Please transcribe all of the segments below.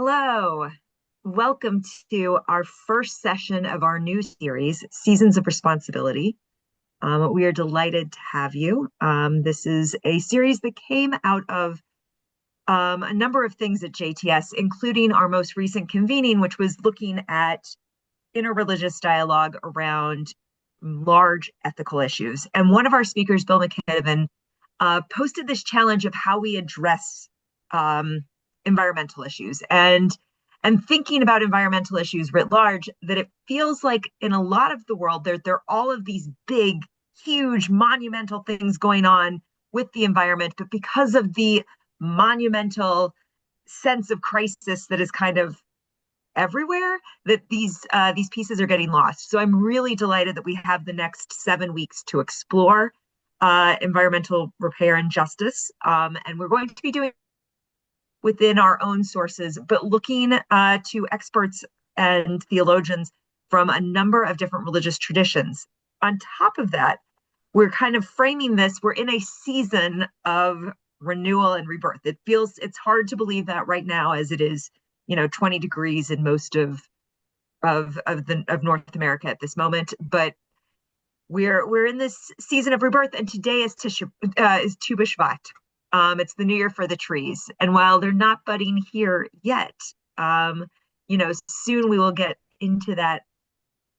Hello. Welcome to our first session of our new series, Seasons of Responsibility. We are delighted to have you. This is a series that came out of a number of things at JTS, including our most recent convening, which was looking at interreligious dialogue around large ethical issues. And one of our speakers, Bill McKibben, posted this challenge of how we address environmental issues and thinking about environmental issues writ large, that it feels like in a lot of the world there are all of these big, huge, monumental things going on with the environment, but because of the monumental sense of crisis that is kind of everywhere, that these pieces are getting lost. So I'm really delighted that we have the next 7 weeks to explore environmental repair and justice, and we're going to be doing within our own sources, but looking to experts and theologians from a number of different religious traditions. On top of that, we're kind of framing this, we're in a season of renewal and rebirth. It's hard to believe that right now, as it is, 20 degrees in most of North America at this moment, but we're in this season of rebirth, and today is Tu Bishvat. It's the new year for the trees. And while they're not budding here yet, soon we will get into that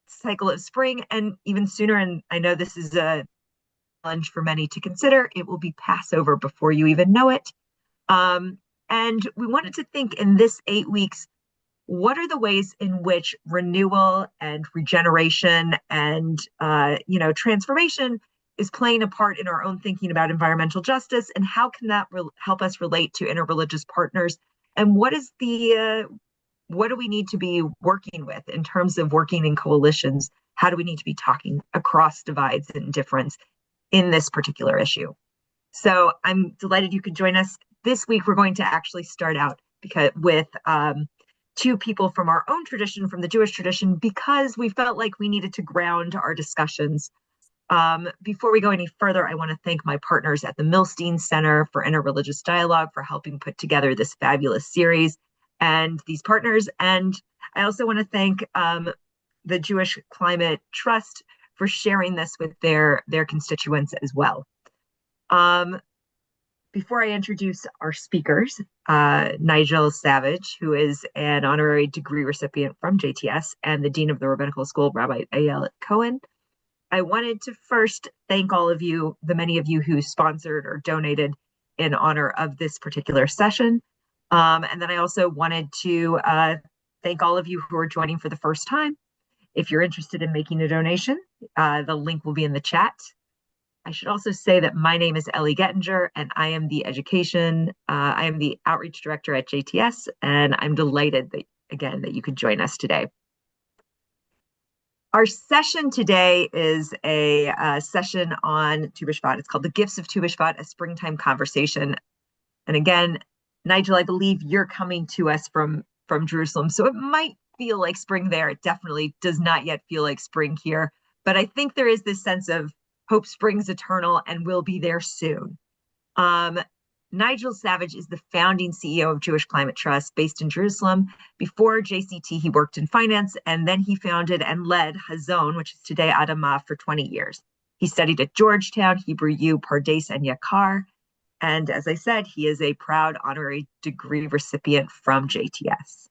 cycle of spring, and even sooner. And I know this is a challenge for many to consider. It will be Passover before you even know it. And we wanted to think in this 8 weeks, what are the ways in which renewal and regeneration and, transformation is playing a part in our own thinking about environmental justice, and how can that help us relate to interreligious partners, and what do we need to be working with in terms of working in coalitions? How do we need to be talking across divides and difference in this particular issue? So I'm delighted you could join us. This week we're going to actually start out with two people from our own tradition, from the Jewish tradition, because we felt like we needed to ground our discussions. Before we go any further, I want to thank my partners at the Milstein Center for Interreligious Dialogue for helping put together this fabulous series and these partners. And I also want to thank the Jewish Climate Trust for sharing this with their constituents as well. Before I introduce our speakers, Nigel Savage, who is an honorary degree recipient from JTS, and the Dean of the Rabbinical School, Rabbi Ayelet Cohen, I wanted to first thank all of you, the many of you who sponsored or donated in honor of this particular session. And then I also wanted to thank all of you who are joining for the first time. If you're interested in making a donation, the link will be in the chat. I should also say that my name is Ellie Gettinger, and I am the outreach director at JTS, and I'm delighted that you could join us today. Our session today is a session on Tu Bishvat. It's called The Gifts of Tu Bishvat, a springtime conversation. And again, Nigel, I believe you're coming to us from Jerusalem, so it might feel like spring there. It definitely does not yet feel like spring here. But I think there is this sense of hope springs eternal and will be there soon. Nigel Savage is the founding CEO of Jewish Climate Trust based in Jerusalem. Before JCT, he worked in finance, and then he founded and led Hazon, which is today Adamah, for 20 years. He studied at Georgetown, Hebrew U, Pardes and Yakar. And as I said, he is a proud honorary degree recipient from JTS.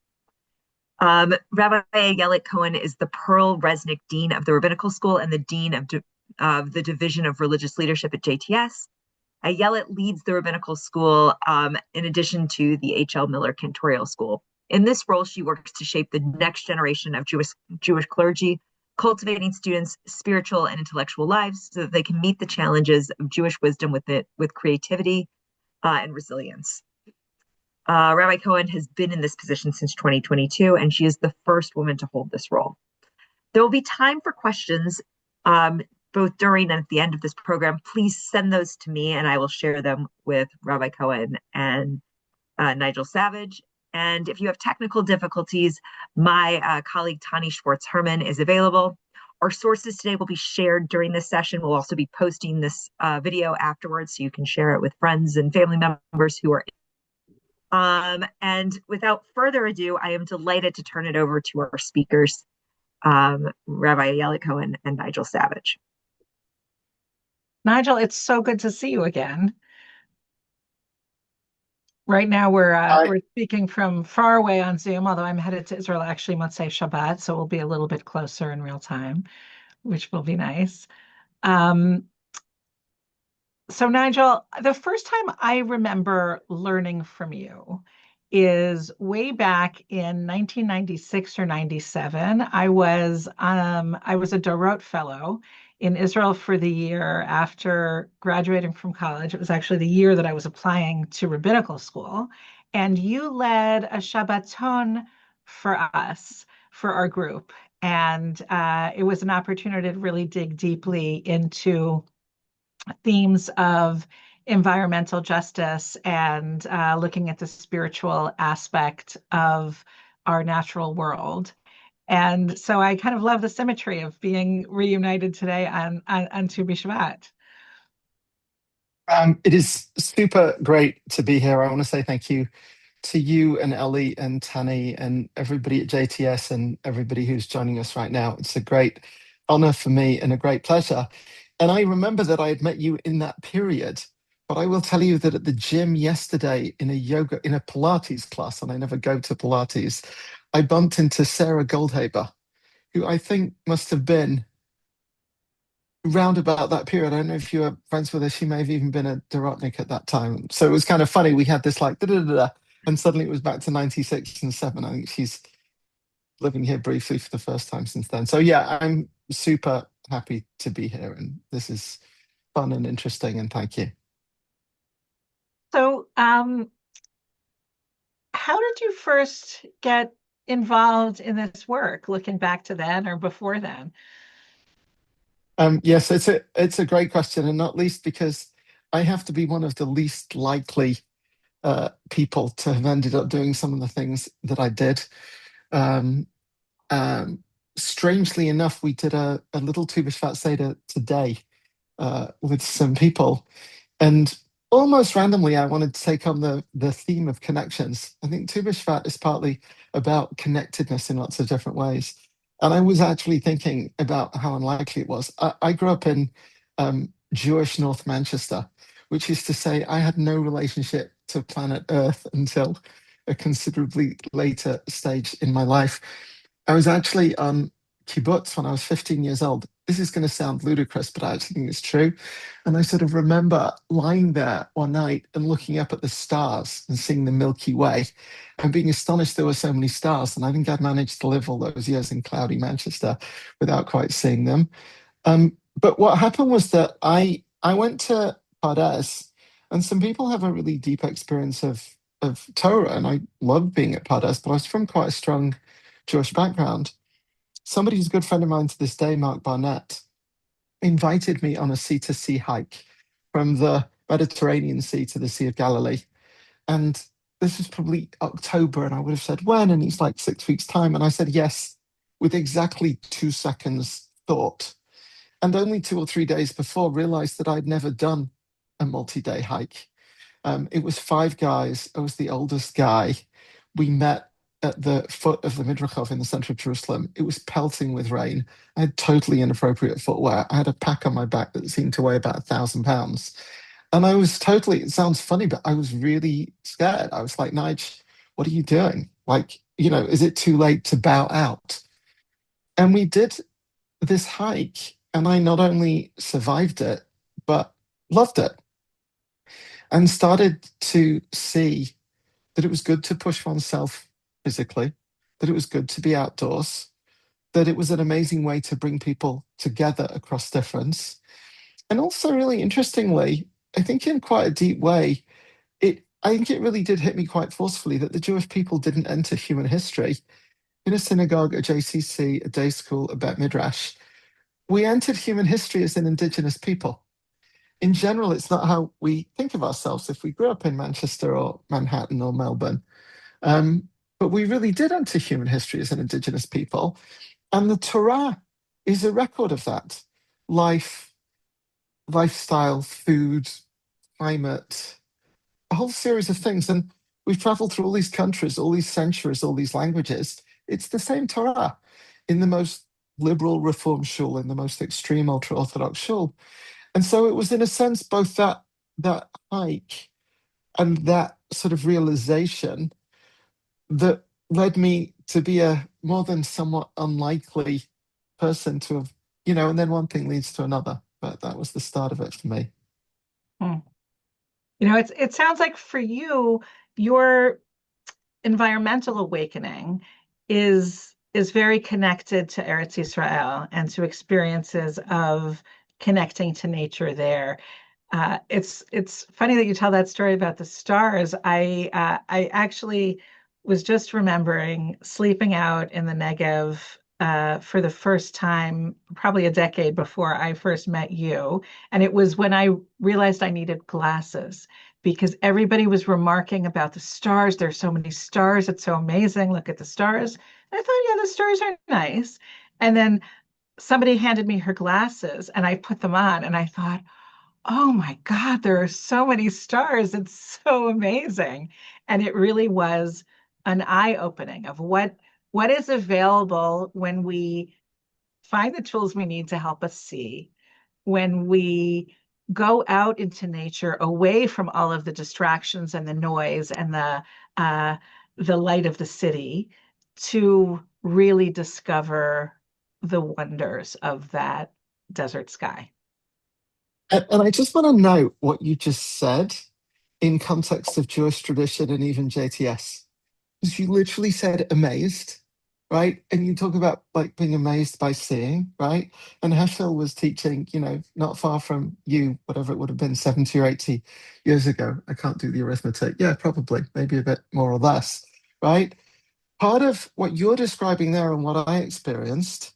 Rabbi Ayelet Cohen is the Pearl Resnick Dean of the Rabbinical School and the Dean of the Division of Religious Leadership at JTS. Ayelet leads the Rabbinical School in addition to the H.L. Miller Cantorial School. In this role, she works to shape the next generation of Jewish clergy, cultivating students' spiritual and intellectual lives so that they can meet the challenges of Jewish wisdom with creativity and resilience. Rabbi Cohen has been in this position since 2022, and she is the first woman to hold this role. There will be time for questions both during and at the end of this program. Please send those to me, and I will share them with Rabbi Cohen and Nigel Savage. And if you have technical difficulties, my colleague Tani Schwartz-Herman is available. Our sources today will be shared during this session. We'll also be posting this video afterwards, so you can share it with friends and family members who are And without further ado, I am delighted to turn it over to our speakers, Rabbi Ayelet Cohen and Nigel Savage. Nigel, it's so good to see you again. Right now, we're speaking from far away on Zoom, although I'm headed to Israel actually Motzei Shabbat, so we'll be a little bit closer in real time, which will be nice. Um, So, Nigel, the first time I remember learning from you is way back in 1996 or 97. I was a Dorot Fellow in Israel for the year after graduating from college. It was actually the year that I was applying to Rabbinical School, and you led a Shabbaton for us, for our group. And it was an opportunity to really dig deeply into themes of environmental justice and looking at the spiritual aspect of our natural world. And so I kind of love the symmetry of being reunited today on Tu Bishvat. It is super great to be here. I want to say thank you to you and Ellie and Tani and everybody at JTS and everybody who's joining us right now. It's a great honor for me and a great pleasure. And I remember that I had met you in that period, but I will tell you that at the gym yesterday in a Pilates class, and I never go to Pilates, I bumped into Sarah Goldhaber, who I think must have been round about that period. I don't know if you were friends with her. She may have even been a Dorotnik at that time. So it was kind of funny. We had this like da-da-da-da, and suddenly it was back to 96 and 7. I think she's living here briefly for the first time since then. So yeah, I'm super happy to be here, and this is fun and interesting, and thank you. So, how did you first get involved in this work, looking back to then or before then? Yes, it's a great question, and not least because I have to be one of the least likely people to have ended up doing some of the things that I did. Um, Strangely enough, we did a little Tu Bishvat Seder today with some people, and almost randomly, I wanted to take on the theme of connections. I think Tu B'Shvat is partly about connectedness in lots of different ways. And I was actually thinking about how unlikely it was. I grew up in Jewish North Manchester, which is to say, I had no relationship to planet Earth until a considerably later stage in my life. I was actually on kibbutz when I was 15 years old. This is going to sound ludicrous, but I actually think it's true. And I sort of remember lying there one night and looking up at the stars and seeing the Milky Way and being astonished there were so many stars. And I think I'd managed to live all those years in cloudy Manchester without quite seeing them. But what happened was that I went to Pardes, and some people have a really deep experience of Torah, and I loved being at Pardes, but I was from quite a strong Jewish background. Somebody who's a good friend of mine to this day, Mark Barnett, invited me on a sea to sea hike from the Mediterranean Sea to the Sea of Galilee. And this was probably October, and I would have said, when? And he's like, 6 weeks' time. And I said, yes, with exactly 2 seconds thought. And only 2 or 3 days before, realized that I'd never done a multi day hike. It was 5 guys. I was the oldest guy. We met at the foot of the Midrachov in the center of Jerusalem. It was pelting with rain. I had totally inappropriate footwear. I had a pack on my back that seemed to weigh about 1,000 pounds. And I was totally, it sounds funny, but I was really scared. I was like, Nige, what are you doing? Like, is it too late to bow out? And we did this hike, and I not only survived it, but loved it and started to see that it was good to push oneself physically, that it was good to be outdoors, that it was an amazing way to bring people together across difference. And also, really interestingly, I think in quite a deep way, I think it really did hit me quite forcefully that the Jewish people didn't enter human history in a synagogue, a JCC, a day school, a Bet Midrash. We entered human history as an indigenous people. In general, it's not how we think of ourselves if we grew up in Manchester or Manhattan or Melbourne. Um, but we really did enter human history as an indigenous people. And the Torah is a record of that. Life, lifestyle, food, climate, a whole series of things. And We've traveled through all these countries, all these centuries, all these languages. It's the same Torah in the most liberal Reform shul, in the most extreme ultra-Orthodox shul. And so it was, in a sense, both that hike and that sort of realization that led me to be a more than somewhat unlikely person to have, and then one thing leads to another. But that was the start of it for me. It sounds like for you, your environmental awakening is very connected to Eretz Israel and to experiences of connecting to nature there. It's funny that you tell that story about the stars. I actually was just remembering sleeping out in the Negev for the first time, probably a decade before I first met you. And it was when I realized I needed glasses because everybody was remarking about the stars. There's so many stars. It's so amazing. Look at the stars. And I thought, yeah, the stars are nice. And then somebody handed me her glasses and I put them on and I thought, oh my God, there are so many stars. It's so amazing. And it really was an eye-opening of what is available when we find the tools we need to help us see, when we go out into nature away from all of the distractions and the noise and the light of the city to really discover the wonders of that desert sky. And I just want to note what you just said in context of Jewish tradition and even JTS. Because you literally said amazed, right? And you talk about like being amazed by seeing, right? And Heschel was teaching, not far from you, whatever it would have been, 70 or 80 years ago. I can't do the arithmetic. Yeah, probably, maybe a bit more or less, right? Part of what you're describing there and what I experienced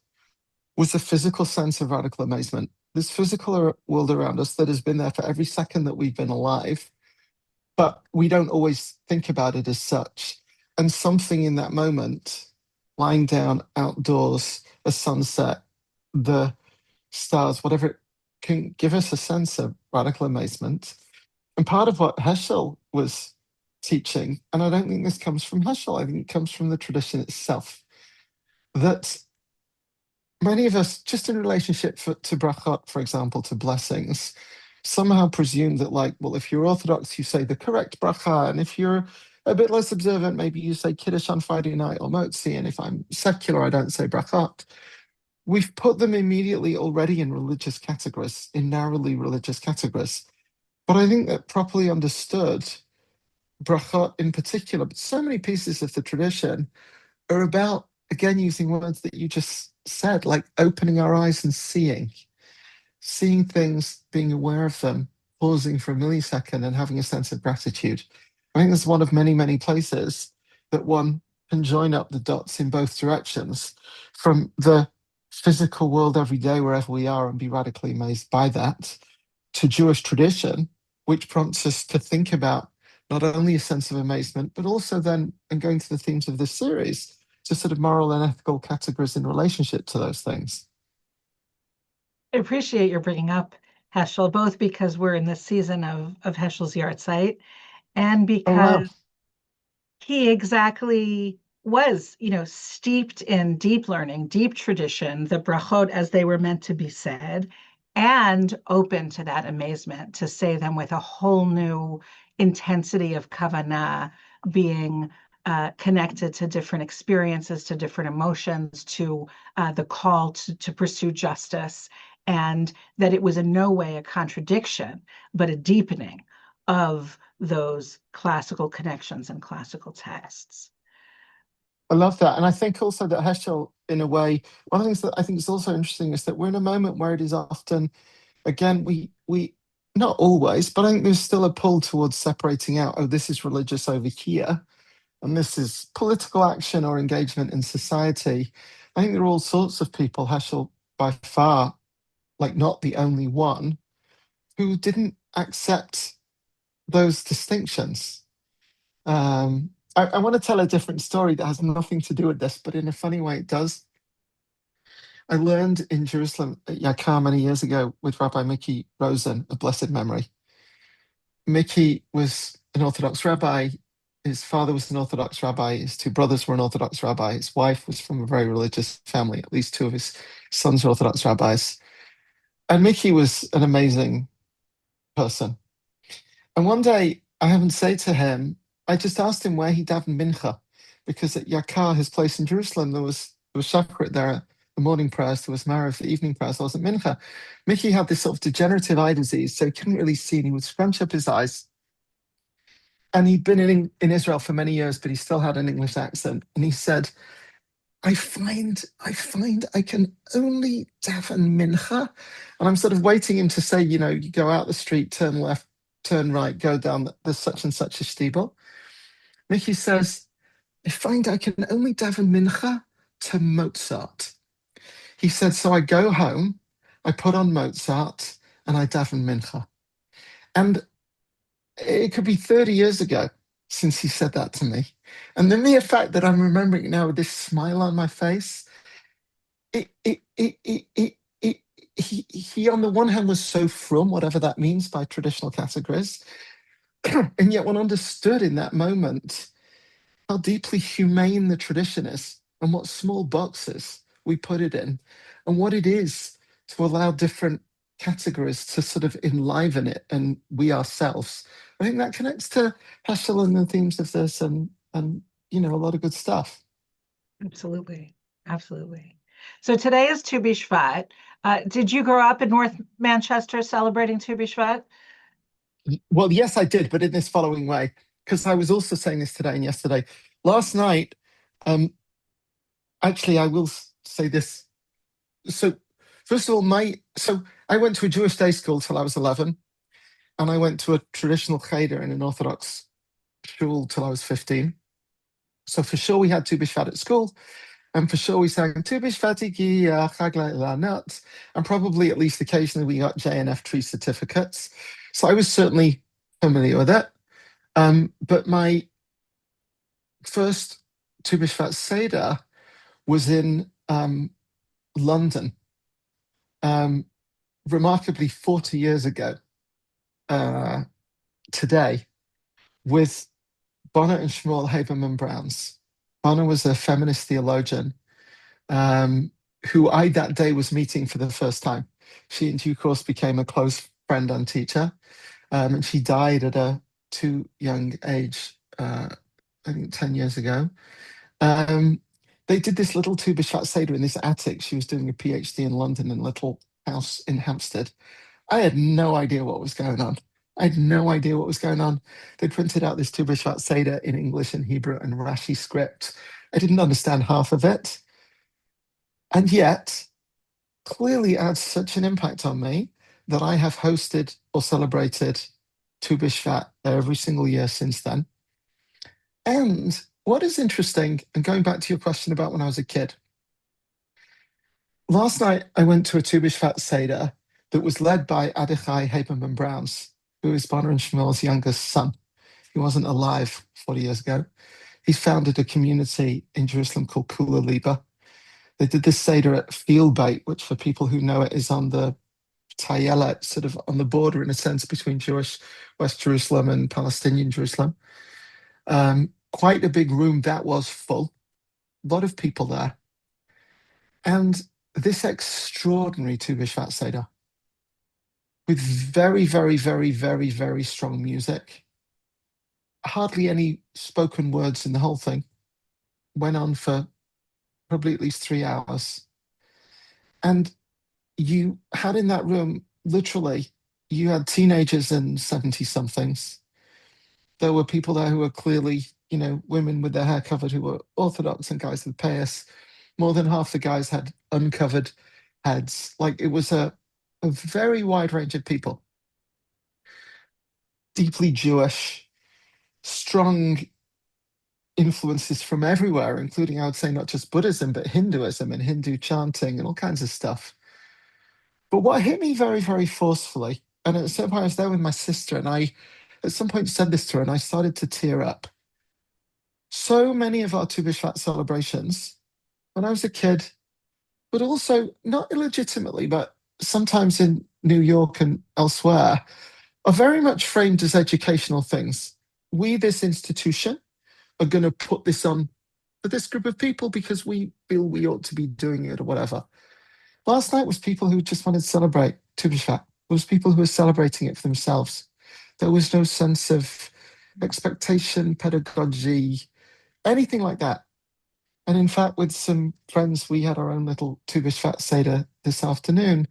was the physical sense of radical amazement. This physical world around us that has been there for every second that we've been alive, but we don't always think about it as such. And something in that moment, lying down outdoors, a sunset, the stars, whatever, it can give us a sense of radical amazement. And part of what Heschel was teaching, and I don't think this comes from Heschel, I think it comes from the tradition itself, that many of us, just in relationship to brachot, for example, to blessings, somehow presume that, like, well, if you're Orthodox, you say the correct bracha, and if you're a bit less observant, maybe you say Kiddush on Friday night or Motzi, and if I'm secular, I don't say brachot. We've put them immediately already in religious categories, in narrowly religious categories. But I think that properly understood, brachot in particular, but so many pieces of the tradition are about, again, using words that you just said, like opening our eyes and seeing things, being aware of them, pausing for a millisecond and having a sense of gratitude. I think that's one of many, many places that one can join up the dots in both directions, from the physical world every day, wherever we are, and be radically amazed by that, to Jewish tradition, which prompts us to think about not only a sense of amazement, but also then, and going to the themes of this series, to sort of moral and ethical categories in relationship to those things. I appreciate your bringing up Heschel, both because we're in this season of Heschel's Yahrzeit and because he exactly was, steeped in deep learning, deep tradition, the brachot as they were meant to be said, and open to that amazement, to say them with a whole new intensity of kavanah, being connected to different experiences, to different emotions, to the call to pursue justice, and that it was in no way a contradiction, but a deepening of those classical connections and classical texts. I love that. And I think also that Heschel, in a way, one of the things that I think is also interesting is that we're in a moment where it is often, again, we not always, but I think there's still a pull towards separating out, oh, this is religious over here, and this is political action or engagement in society. I think there are all sorts of people, Heschel by far, like not the only one, who didn't accept those distinctions. I want to tell a different story that has nothing to do with this, but in a funny way it does. I learned in Jerusalem at Yakar many years ago with Rabbi Mickey Rosen of blessed memory. Mickey was an Orthodox rabbi. His father was an Orthodox rabbi. His two brothers were an Orthodox rabbi. His wife was from a very religious family. At least two of his sons were Orthodox rabbis. And Mickey was an amazing person. And one day I happened to say to him, I just asked him where he davened mincha, because at Yakar, his place in Jerusalem, there was shacharit there, the morning prayers, there was Mariv, the evening prayers, there wasn't mincha. Mickey had this sort of degenerative eye disease, so he couldn't really see, and he would scrunch up his eyes. And he'd been in Israel for many years, but he still had an English accent. And he said, I find I can only daven mincha. And I'm sort of waiting him to say, you know, you go out the street, turn left, turn right, go down, there's such and such a steeple. Mickey says, I find I can only daven mincha to Mozart. He said, so I go home, I put on Mozart, and I daven mincha. And it could be 30 years ago since he said that to me. And the mere fact that I'm remembering it now with this smile on my face, he on the one hand was so from, whatever that means by traditional categories, and yet one understood in that moment how deeply humane the tradition is and what small boxes we put it in and what it is to allow different categories to sort of enliven it and we ourselves. I think that connects to Heschel and the themes of this and you know, a lot of good stuff. Absolutely. Absolutely. So today is Tu Bishvat. Did you grow up in North Manchester celebrating Tu Bishvat? Well, yes, I did, but in this following way, because I was also saying this today and yesterday. Last night, actually, I will say this. So, first of all, I went to a Jewish day school till I was 11, and I went to a traditional cheder in an Orthodox shul till I was 15. So for sure, we had Tu Bishvat at school, and for sure we sang Tu Bishvat ki Chag Lanat, and probably at least occasionally we got JNF tree certificates. So I was certainly familiar with it. But my first Tu Bishvat Seder was in London, remarkably 40 years ago today, with Bonner and Shmuel Haberman Browns. Bonner was a feminist theologian who I that day was meeting for the first time. She in due course became a close friend and teacher, and she died at a too young age, I think 10 years ago. They did this little Tu Bishvat Seder in this attic. She was doing a PhD in London in a little house in Hampstead. I had no idea what was going on. I had no idea what was going on. They printed out this Tu Bishvat Seder in English and Hebrew and Rashi script. I didn't understand half of it. And yet, clearly had such an impact on me that I have hosted or celebrated Tu Bishvat every single year since then. And what is interesting, and going back to your question about when I was a kid, last night I went to a Tu Bishvat Seder that was led by Adichai Haberman Browns, who is Bonner and Shmuel's youngest son. He wasn't alive 40 years ago. He founded a community in Jerusalem called Kula Liba. They did this Seder at Field Beit, which for people who know it is on the Tayelet, sort of on the border in a sense between Jewish West Jerusalem and Palestinian Jerusalem. Quite a big room that was full, a lot of people there. And this extraordinary Tu Bishvat Seder with very, very, very, very, very strong music. Hardly any spoken words in the whole thing. Went on for probably at least 3 hours. And you had in that room, literally, you had teenagers and 70-somethings. There were people there who were clearly, you know, women with their hair covered who were Orthodox and guys with payas. More than half the guys had uncovered heads. Like it was a very wide range of people. Deeply Jewish, strong influences from everywhere, including, I would say, not just Buddhism, but Hinduism and Hindu chanting and all kinds of stuff. But what hit me very, very forcefully, and at some point I was there with my sister, and I at some point said this to her, and I started to tear up. So many of our Tu Bishvat celebrations, when I was a kid, but also not illegitimately, but sometimes in New York and elsewhere, are very much framed as educational things. We, this institution, are going to put this on for this group of people because we feel we ought to be doing it or whatever. Last night was people who just wanted to celebrate Tu Bishvat. It was people who were celebrating it for themselves. There was no sense of expectation, pedagogy, anything like that. And in fact, with some friends, we had our own little Tu Bishvat Seder this afternoon.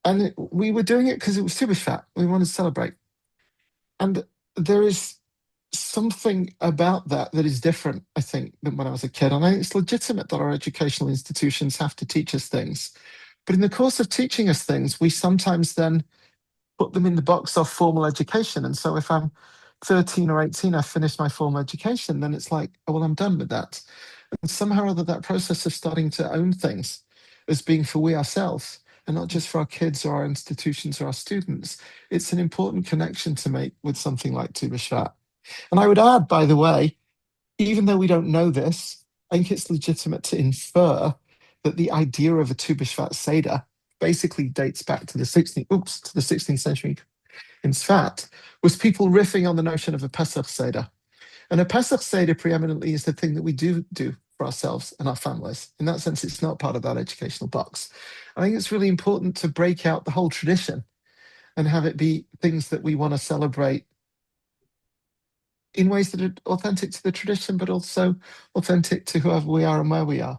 And we were doing it because it was Tu Bishvat. We wanted to celebrate. And there is something about that that is different, I think, than when I was a kid. And it's legitimate that our educational institutions have to teach us things. But in the course of teaching us things, we sometimes then put them in the box of formal education. And so if I'm 13 or 18, I finished my formal education, then it's like, oh, well, I'm done with that. And somehow or other, that process of starting to own things as being for we ourselves, and not just for our kids or our institutions or our students, it's an important connection to make with something like Tu Bishvat. And I would add, by the way, even though we don't know this, I think it's legitimate to infer that the idea of a Tu Bishvat Seder basically dates back to the 16th century in Tzfat, was people riffing on the notion of a Pesach Seder. And a Pesach Seder preeminently is the thing that we do for ourselves and our families. In that sense, it's not part of that educational box. I think it's really important to break out the whole tradition and have it be things that we want to celebrate in ways that are authentic to the tradition, but also authentic to whoever we are and where we are.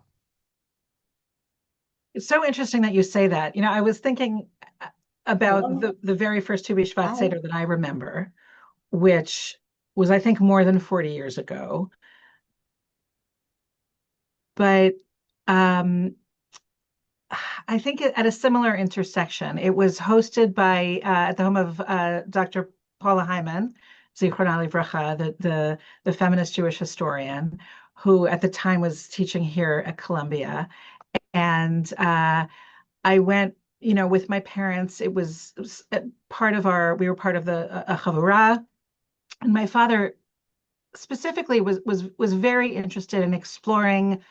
It's so interesting that you say that. You know, I was thinking about the very first Tu Bishvat Seder that I remember, which was, I think, more than 40 years ago. But I think at a similar intersection, it was hosted by at the home of Dr. Paula Hyman, Zichrona Livracha, the feminist Jewish historian, who at the time was teaching here at Columbia. And I went, you know, with my parents. It was part of we were part of a chavurah, and my father specifically was very interested in exploring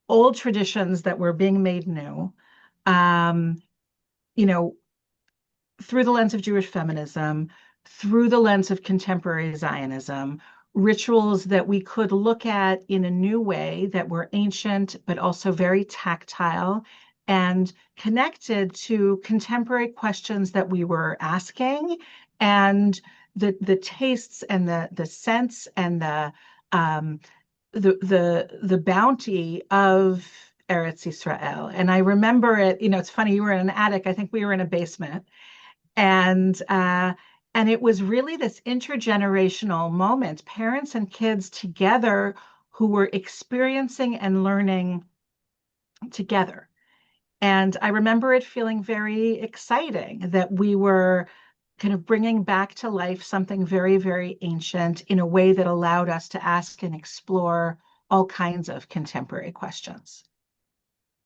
old traditions that were being made new, you know, through the lens of Jewish feminism, through the lens of contemporary Zionism, rituals that we could look at in a new way that were ancient, but also very tactile and connected to contemporary questions that we were asking, and the tastes and the sense and the bounty of Eretz Yisrael. And I remember it, you know, it's funny, you were in an attic, I think we were in a basement. And it was really this intergenerational moment, parents and kids together who were experiencing and learning together. And I remember it feeling very exciting that we were kind of bringing back to life something very, very ancient in a way that allowed us to ask and explore all kinds of contemporary questions.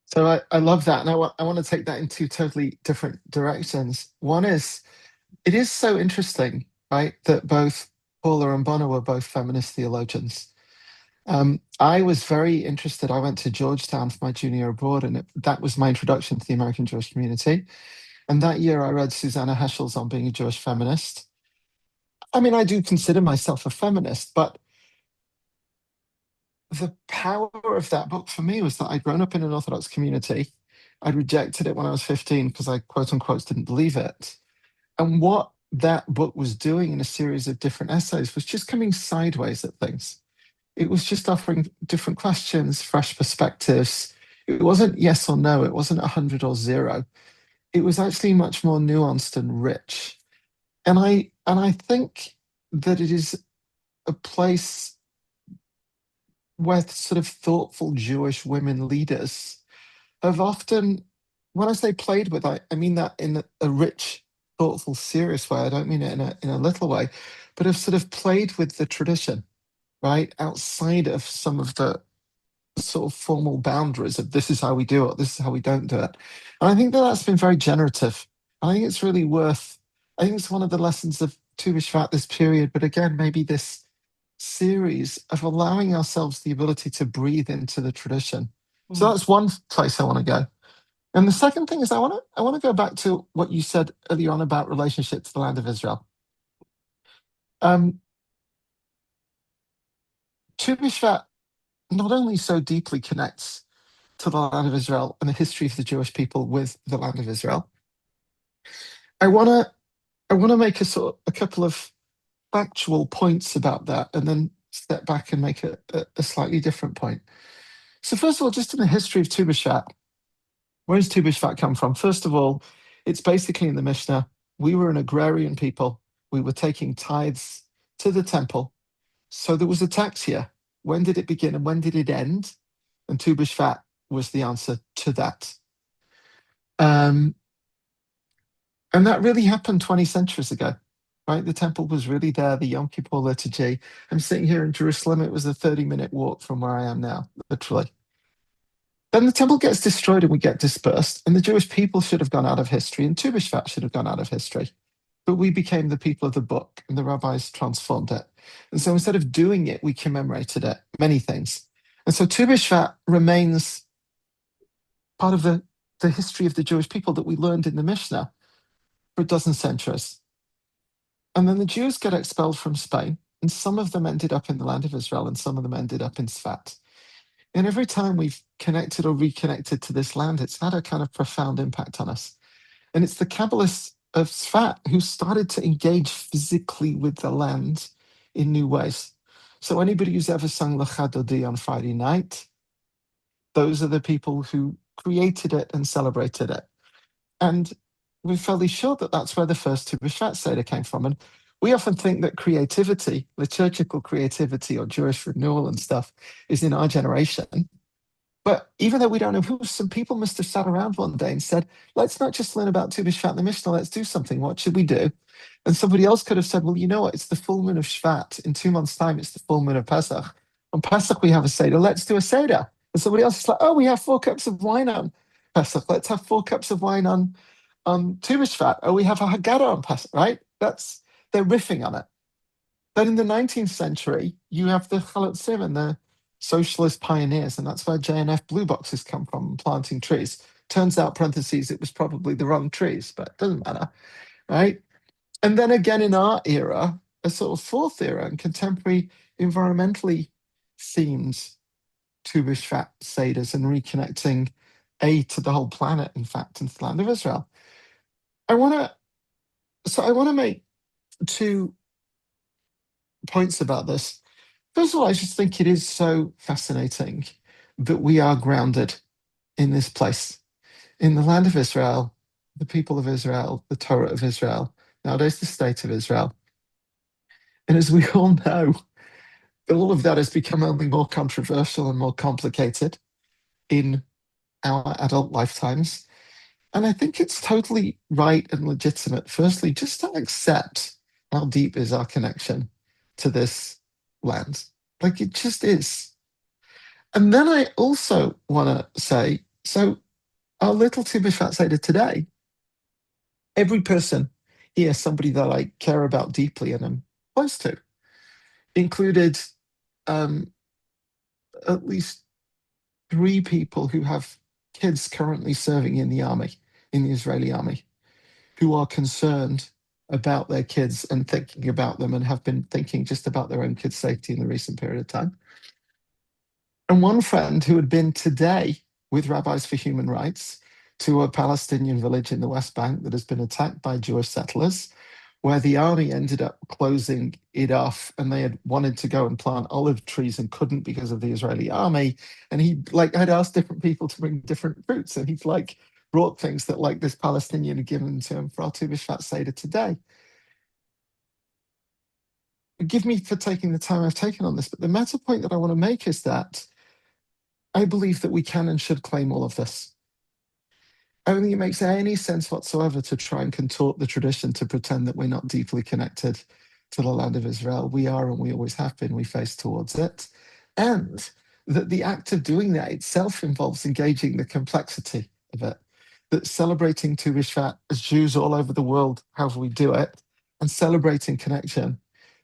So I love that. And I want to take that in two totally different directions. One is, it is so interesting, right, that both Paula and Bono were both feminist theologians. I was very interested. I went to Georgetown for my junior year abroad, and that was my introduction to the American Jewish community. And that year I read Susanna Heschel's On Being a Jewish Feminist. I mean, I do consider myself a feminist, but the power of that book for me was that I'd grown up in an Orthodox community. I'd rejected it when I was 15 because I, quote unquote, didn't believe it. And what that book was doing in a series of different essays was just coming sideways at things. It was just offering different questions, fresh perspectives. It wasn't yes or no. It wasn't 100 or 0. It was actually much more nuanced and rich. And I think that it is a place where sort of thoughtful Jewish women leaders have often, when I say played with, I mean that in a rich, thoughtful, serious way. I don't mean it in a little way, but have sort of played with the tradition, right, outside of some of the sort of formal boundaries of this is how we do it, this is how we don't do it. And I think that that's been very generative. I think it's really I think it's one of the lessons of Tu Bishvat this period, but again, maybe this series of allowing ourselves the ability to breathe into the tradition. So that's one place I want to go. And the second thing is I want to go back to what you said earlier on about relationship to the land of Israel. Tu Bishvat not only so deeply connects to the land of Israel and the history of the Jewish people with the land of Israel, I want to make a couple of factual points about that, and then step back and make a slightly different point. So first of all, just in the history of Tu Bishvat, where does Tu Bishvat come from? First of all, it's basically in the Mishnah. We were an agrarian people. We were taking tithes to the temple. So there was a tax here. When did it begin and when did it end? And Tu Bishvat was the answer to that. And that really happened 20 centuries ago, right? The temple was really there, the Yom Kippur liturgy. I'm sitting here in Jerusalem. It was a 30-minute walk from where I am now, literally. Then the temple gets destroyed and we get dispersed, and the Jewish people should have gone out of history, and Tu Bishvat should have gone out of history. But we became the people of the book, and the rabbis transformed it. And so instead of doing it, we commemorated it, many things. And so Tu Bishvat remains part of the history of the Jewish people that we learned in the Mishnah for a dozen centuries. And then the Jews get expelled from Spain, and some of them ended up in the land of Israel, and some of them ended up in Sfat. And every time we've connected or reconnected to this land, it's had a kind of profound impact on us. And it's the Kabbalists of Sfat who started to engage physically with the land in new ways. So anybody who's ever sung Lecha Dodi on Friday night, those are the people who created it and celebrated it. And we're fairly sure that that's where the first Tu Bishvat Seder came from. And we often think that creativity, liturgical creativity or Jewish renewal and stuff is in our generation. But even though we don't know who, some people must have sat around one day and said, let's not just learn about Tu Bishvat in the Mishnah, let's do something. What should we do? And somebody else could have said, well, you know what? It's the full moon of Shvat. In 2 months' time, it's the full moon of Pesach. On Pesach, we have a Seder. Let's do a Seder. And somebody else is like, oh, we have 4 cups of wine on Pesach. Let's have 4 cups of wine on Tu Bishvat. Oh, we have a Haggadah on Pesach, right? They're riffing on it. Then in the 19th century, you have the Chalutzim and the socialist pioneers, and that's where JNF blue boxes come from, planting trees. Turns out, parentheses, it was probably the wrong trees, but it doesn't matter, right? And then again in our era, a sort of fourth era and contemporary environmentally themed Tu Bishvat Seders and reconnecting to the whole planet, in fact, into the land of Israel. I want to make 2 points about this. First of all, I just think it is so fascinating that we are grounded in this place, in the land of Israel, the people of Israel, the Torah of Israel, nowadays the state of Israel. And as we all know, all of that has become only more controversial and more complicated in our adult lifetimes. And I think it's totally right and legitimate, firstly, just to accept how deep is our connection to this land. Like, it just is. And then I also want to say, so our little Tu Bishvat Seder today, every person here, somebody that I care about deeply and am close to, included at least 3 people who have kids currently serving in the army, in the Israeli army, who are concerned about their kids and thinking about them and have been thinking just about their own kids' safety in the recent period of time. And one friend who had been today with Rabbis for Human Rights to a Palestinian village in the West Bank that has been attacked by Jewish settlers, where the army ended up closing it off, and they had wanted to go and plant olive trees and couldn't because of the Israeli army. And he had asked different people to bring different fruits, and he's brought things that this Palestinian had given to him for our Tu Bishvat Seder today. Forgive me for taking the time I've taken on this, but the meta point that I want to make is that I believe that we can and should claim all of this. I don't think it makes any sense whatsoever to try and contort the tradition to pretend that we're not deeply connected to the land of Israel. We are, and we always have been. We face towards it. And that the act of doing that itself involves engaging the complexity of it. That celebrating Tu Bishvat as Jews all over the world, however we do it, and celebrating connection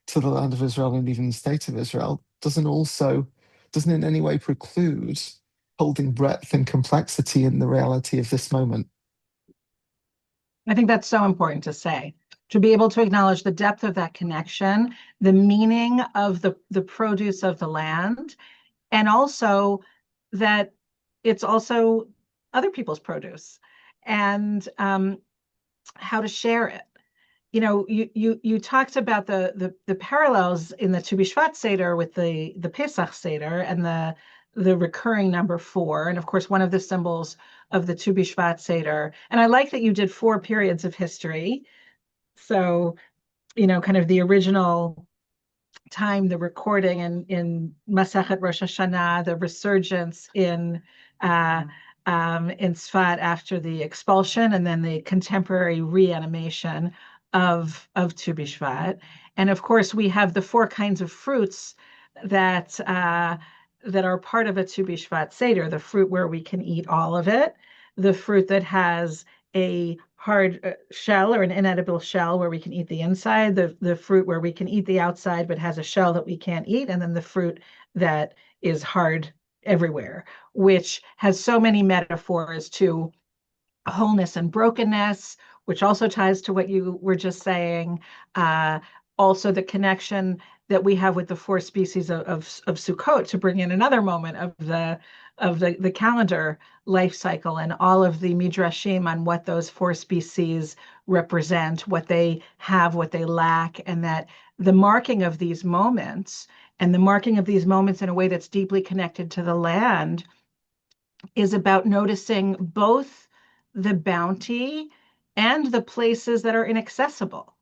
to the land of Israel and even the state of Israel doesn't in any way preclude holding breadth and complexity in the reality of this moment. I think that's so important to say. to be able to acknowledge the depth of that connection, the meaning of the produce of the land, and also that it's also other people's produce, and how to share it. You talked about the parallels in the Tu Bishvat Seder with the Pesach Seder and the recurring number 4, and of course one of the symbols of the Tu Bishvat Seder. And I like that you did 4 periods of history. So, kind of the original time, the recording in Masechet Rosh Hashanah, the resurgence in Sfat after the expulsion, and then the contemporary reanimation of Tu Bishvat. And of course, we have the 4 kinds of fruits that are part of a Tu Bishvat Seder: the fruit where we can eat all of it, the fruit that has a hard shell or an inedible shell where we can eat the inside, the fruit where we can eat the outside but has a shell that we can't eat, and then the fruit that is hard everywhere, which has so many metaphors to wholeness and brokenness, which also ties to what you were just saying. Also the connection that we have with the 4 species of Sukkot, to bring in another moment of the calendar life cycle, and all of the midrashim on what those 4 species represent, what they have, what they lack, and that the marking of these moments, and the marking of these moments in a way that's deeply connected to the land, is about noticing both the bounty and the places that are inaccessible,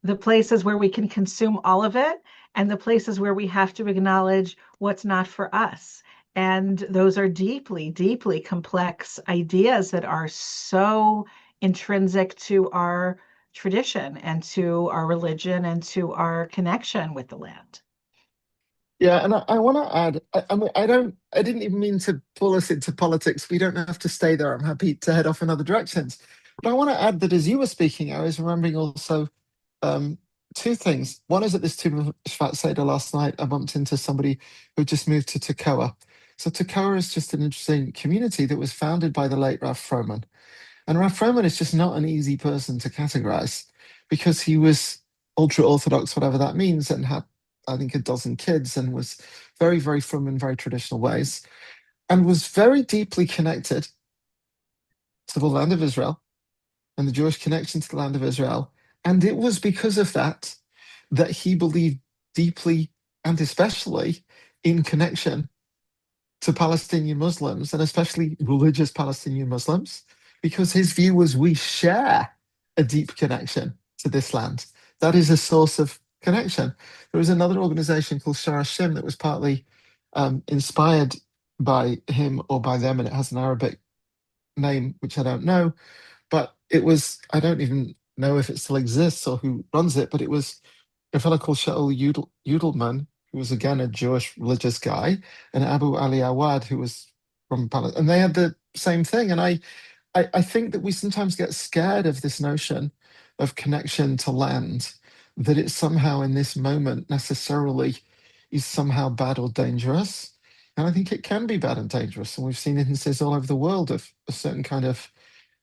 the places where we can consume all of it, and the places where we have to acknowledge what's not for us. And those are deeply, deeply complex ideas that are so intrinsic to our tradition and to our religion and to our connection with the land. Yeah, and I want to add, I didn't even mean to pull us into politics. We don't have to stay there. I'm happy to head off in other directions. But I want to add that as you were speaking, I was remembering also 2 things. One is at this Tu Bishvat Seder last night, I bumped into somebody who just moved to Tekoa. So Tekoa is just an interesting community that was founded by the late Rav Froman. And Rav Froman is just not an easy person to categorize, because he was ultra-Orthodox, whatever that means, and had, I think, a dozen kids, and was very, very frum in very traditional ways, and was very deeply connected to the land of Israel and the Jewish connection to the land of Israel. And it was because of that that he believed deeply and especially in connection to Palestinian Muslims, and especially religious Palestinian Muslims, because his view was we share a deep connection to this land. That is a source of connection. There was another organization called Sharashim that was partly inspired by him or by them, and it has an Arabic name, which I don't know, but it was, I don't even know if it still exists or who runs it, but it was a fellow called Shaul Yudelman, who was again a Jewish religious guy, and Abu Ali Awad, who was from Palestine, and they had the same thing. And I think that we sometimes get scared of this notion of connection to land, that it somehow in this moment necessarily is somehow bad or dangerous. And I think it can be bad and dangerous. And we've seen instances all over the world of a certain kind of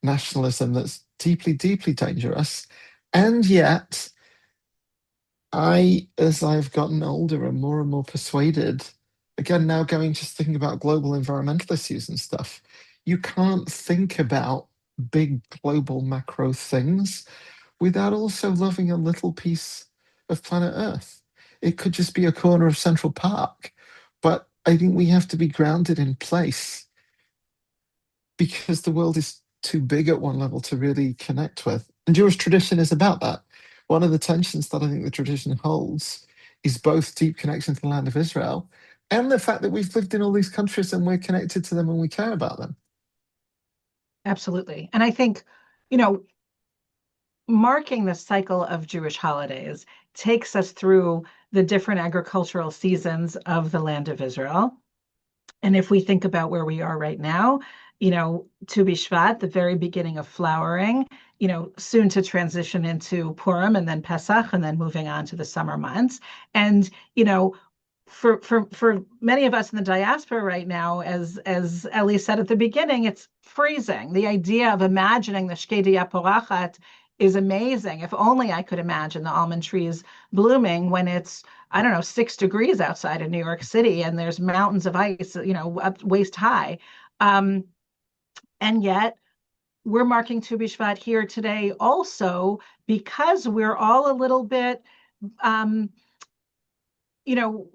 nationalism that's deeply, deeply dangerous. And yet, as I've gotten older, am more and more persuaded, again, now just thinking about global environmental issues and stuff, you can't think about big global macro things without also loving a little piece of planet Earth. It could just be a corner of Central Park, but I think we have to be grounded in place, because the world is too big at one level to really connect with. And Jewish tradition is about that. One of the tensions that I think the tradition holds is both deep connection to the land of Israel and the fact that we've lived in all these countries and we're connected to them and we care about them. Absolutely. And I think, marking the cycle of Jewish holidays takes us through the different agricultural seasons of the land of Israel. And if we think about where we are right now, Tu Bishvat, the very beginning of flowering, soon to transition into Purim and then Pesach, and then moving on to the summer months. And, for many of us in the diaspora right now, as Ellie said at the beginning, it's freezing. The idea of imagining the Shkedia Porachat is amazing. If only I could imagine the almond trees blooming when it's, I don't know, 6 degrees outside of New York City and there's mountains of ice, up waist high. Um, and yet we're marking Tu Bishvat here today also because we're all a little bit, um, you know,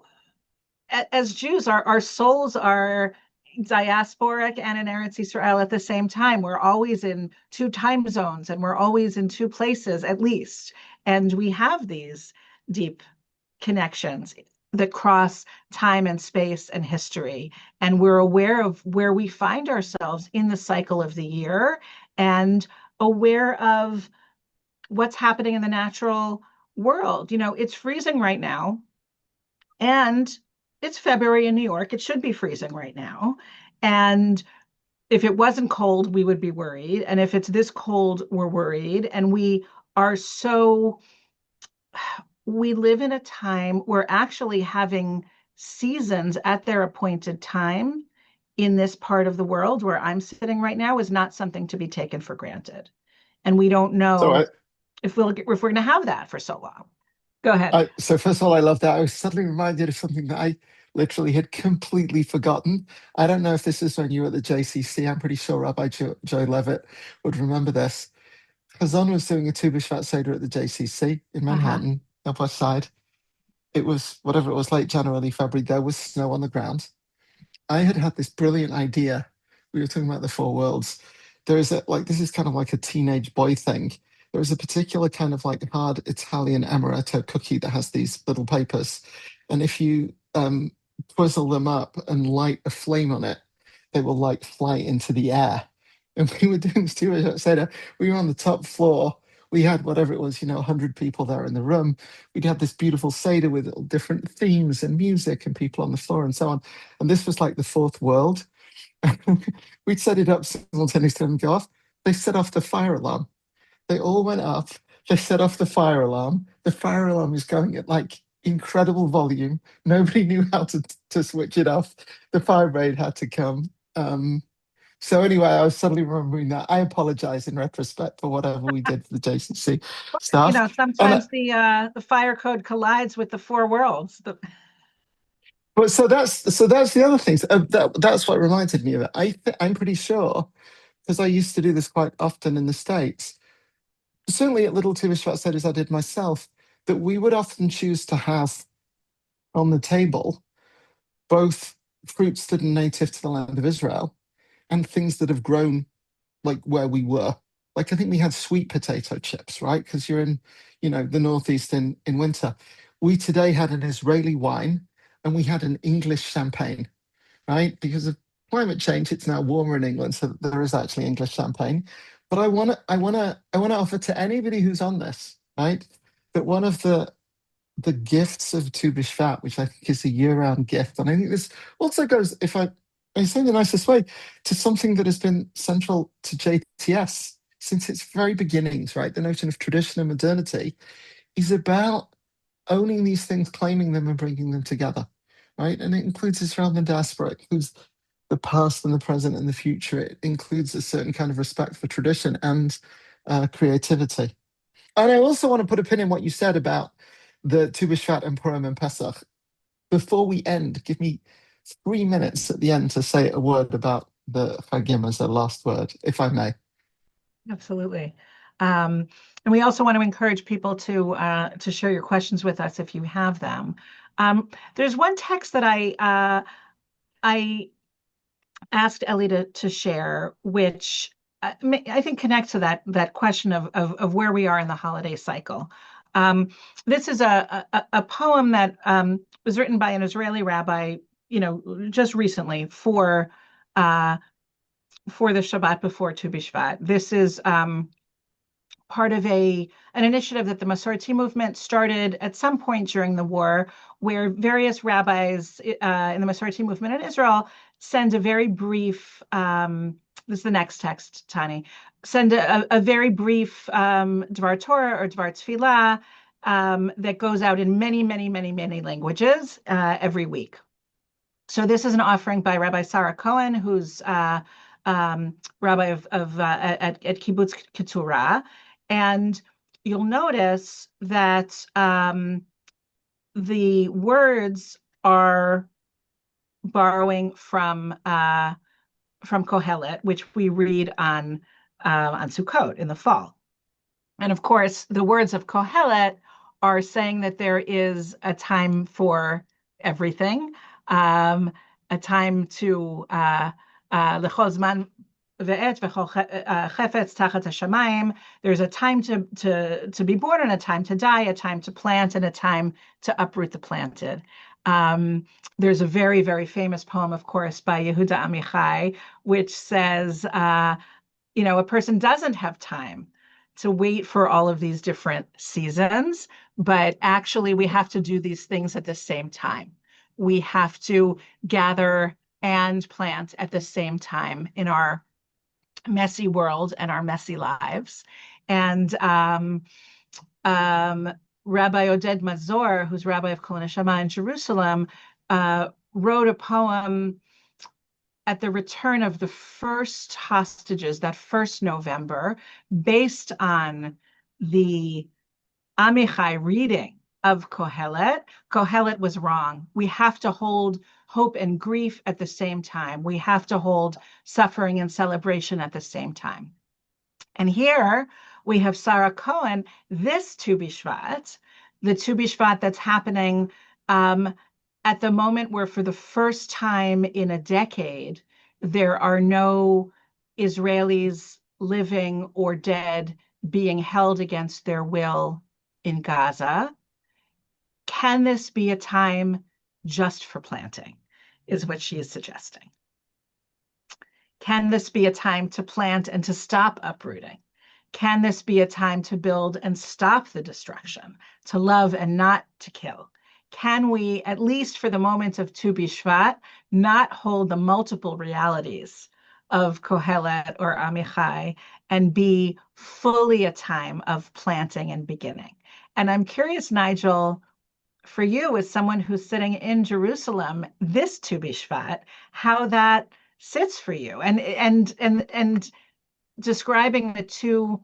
as Jews, our souls are diasporic and in Eretz Israel at the same time. We're always in 2 time zones and we're always in 2 places at least. And we have these deep connections that cross time and space and history. And we're aware of where we find ourselves in the cycle of the year and aware of what's happening in the natural world. It's freezing right now. And it's February in New York. It should be freezing right now. And if it wasn't cold, we would be worried. And if it's this cold, we're worried. And we live in a time where actually having seasons at their appointed time in this part of the world where I'm sitting right now is not something to be taken for granted. And we don't know if we're going to have that for so long. Go ahead. So first of all, I love that. I was suddenly reminded of something that I literally had completely forgotten. I don't know if this is when you were at the JCC. I'm pretty sure Rabbi Joe Levitt would remember this. Hazon was doing a Tu Bishvat Seder at the JCC in Manhattan, Upper West Side. It was, whatever it was, late January, February. There was snow on the ground. I had this brilliant idea. We were talking about the four worlds. There is this is kind of like a teenage boy thing. There is a particular kind of like hard Italian amaretto cookie that has these little papers. And if you twizzle them up and light a flame on it, they will like fly into the air. And we were doing Stuart Seder. We were on the top floor. We had whatever it was, 100 people there in the room. We'd had this beautiful Seder with different themes and music and people on the floor and so on. And this was like the fourth world. We'd set it up simultaneously and go off. They set off the fire alarm. They all went up. They set off the fire alarm. The fire alarm is going at like incredible volume. Nobody knew how to switch it off. The fire brigade had to come. So anyway, I was suddenly remembering that. I apologize in retrospect for whatever we did for the JCC stuff. Sometimes the fire code collides with the four worlds. But so that's the other thing. That's what reminded me of it. I'm pretty sure, because I used to do this quite often in the States, certainly at Little Tu Bishvat Seder, as I did myself, that we would often choose to have on the table both fruits that are native to the land of Israel and things that have grown like where we were. Like I think we had sweet potato chips, right? Because you're in, the Northeast in winter. We today had an Israeli wine and we had an English champagne, right? Because of climate change, it's now warmer in England, so there is actually English champagne. But I wanna offer to anybody who's on this, right, that one of the gifts of Tu Bishvat, which I think is a year-round gift, and I think this also goes, if I say in the nicest way, to something that has been central to JTS since its very beginnings, right? The notion of tradition and modernity is about owning these things, claiming them, and bringing them together, right? And it includes Israel and diaspora. It includes the past and the present and the future. It includes a certain kind of respect for tradition and creativity. And I also want to put a pin in what you said about the Tu Bishvat and Purim and Pesach. Before we end, give me 3 minutes at the end to say a word about the Chagim as a last word, if I may. Absolutely. And we also want to encourage people to share your questions with us if you have them. There's one text that I asked Ellie to share, which I think connects to that question of where we are in the holiday cycle. This is a poem that was written by an Israeli rabbi, just recently for the Shabbat before Tu Bishvat. This is part of an initiative that the Masorti movement started at some point during the war, where various rabbis in the Masorti movement in Israel send a very brief, this is the next text, Tani, send a very brief Dvar Torah or Dvar Tefillah that goes out in many, many, many, many languages every week. So this is an offering by Rabbi Sarah Cohen, who's rabbi at Kibbutz Keturah. And you'll notice that the words are borrowing from Kohelet, which we read on Sukkot in the fall. And of course, the words of Kohelet are saying that there is a time for everything, a time to l'chol zman ve'et v'chol chefetz tachat hashamayim. There's a time to be born and a time to die, a time to plant and a time to uproot the planted. There's a very, very famous poem, of course, by Yehuda Amichai, which says, a person doesn't have time to wait for all of these different seasons, but actually we have to do these things at the same time. We have to gather and plant at the same time in our messy world and our messy lives. And Rabbi Oded Mazor, who's Rabbi of Kol Neshama in Jerusalem, wrote a poem at the return of the first hostages, that first November, based on the Amichai reading of Kohelet. Kohelet was wrong. We have to hold hope and grief at the same time. We have to hold suffering and celebration at the same time. And here we have Sarah Cohen, this Tu Bishvat, the Tu Bishvat that's happening at the moment where for the first time in a decade, there are no Israelis living or dead being held against their will in Gaza. Can this be a time just for planting, is what she is suggesting. Can this be a time to plant and to stop uprooting? Can this be a time to build and stop the destruction, to love and not to kill? Can we, at least for the moment of Tu Bishvat, not hold the multiple realities of Kohelet or Amichai and be fully a time of planting and beginning? And I'm curious, Nigel, for you as someone who's sitting in Jerusalem this Tu Bishvat, how that sits for you, and describing the two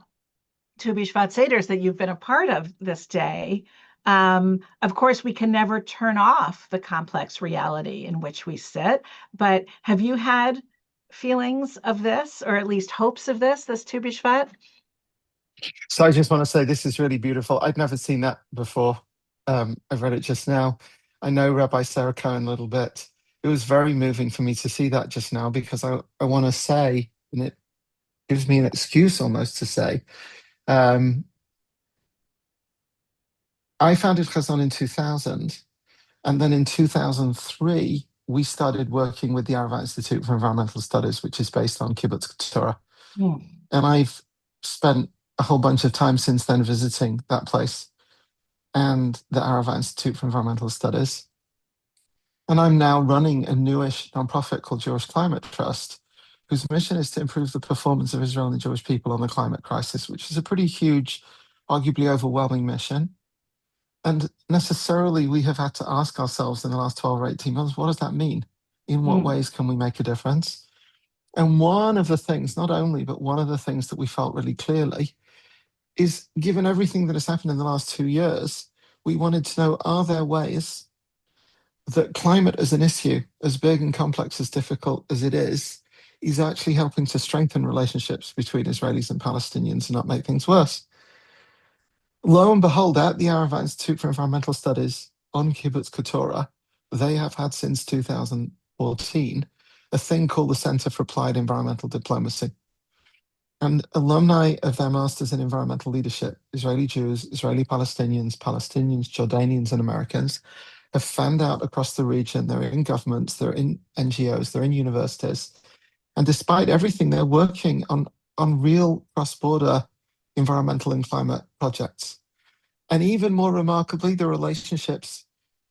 Tu Bishvat Seders that you've been a part of this day. Of course, we can never turn off the complex reality in which we sit, but have you had feelings of this, or at least hopes of this Tu Bishvat? So I just want to say this is really beautiful. I'd never seen that before. I've read it just now. I know Rabbi Sarah Cohen a little bit. It was very moving for me to see that just now, because I want to say, and it gives me an excuse almost to say, I founded Hazon in 2000, and then in 2003, we started working with the Arava Institute for Environmental Studies, which is based on Kibbutz Torah. And I've spent a whole bunch of time since then visiting that place and the Arava Institute for Environmental Studies. And I'm now running a newish nonprofit called Jewish Climate Trust, whose mission is to improve the performance of Israel and the Jewish people on the climate crisis, which is a pretty huge, arguably overwhelming mission. And necessarily, we have had to ask ourselves in the last 12 or 18 months, what does that mean? In what ways can we make a difference? And one of the things, not only, but one of the things that we felt really clearly is, given everything that has happened in the last 2 years, we wanted to know, are there ways that climate as an issue, as big and complex, as difficult as it is actually helping to strengthen relationships between Israelis and Palestinians and not make things worse? Lo and behold, at the Arava Institute for Environmental Studies on Kibbutz Torah, they have had since 2014 a thing called the Center for Applied Environmental Diplomacy. And alumni of their Masters in Environmental Leadership, Israeli Jews, Israeli Palestinians, Jordanians, and Americans, have fanned out across the region. They're in governments, they're in NGOs, they're in universities. And despite everything, they're working on real cross-border environmental and climate projects. And even more remarkably, the relationships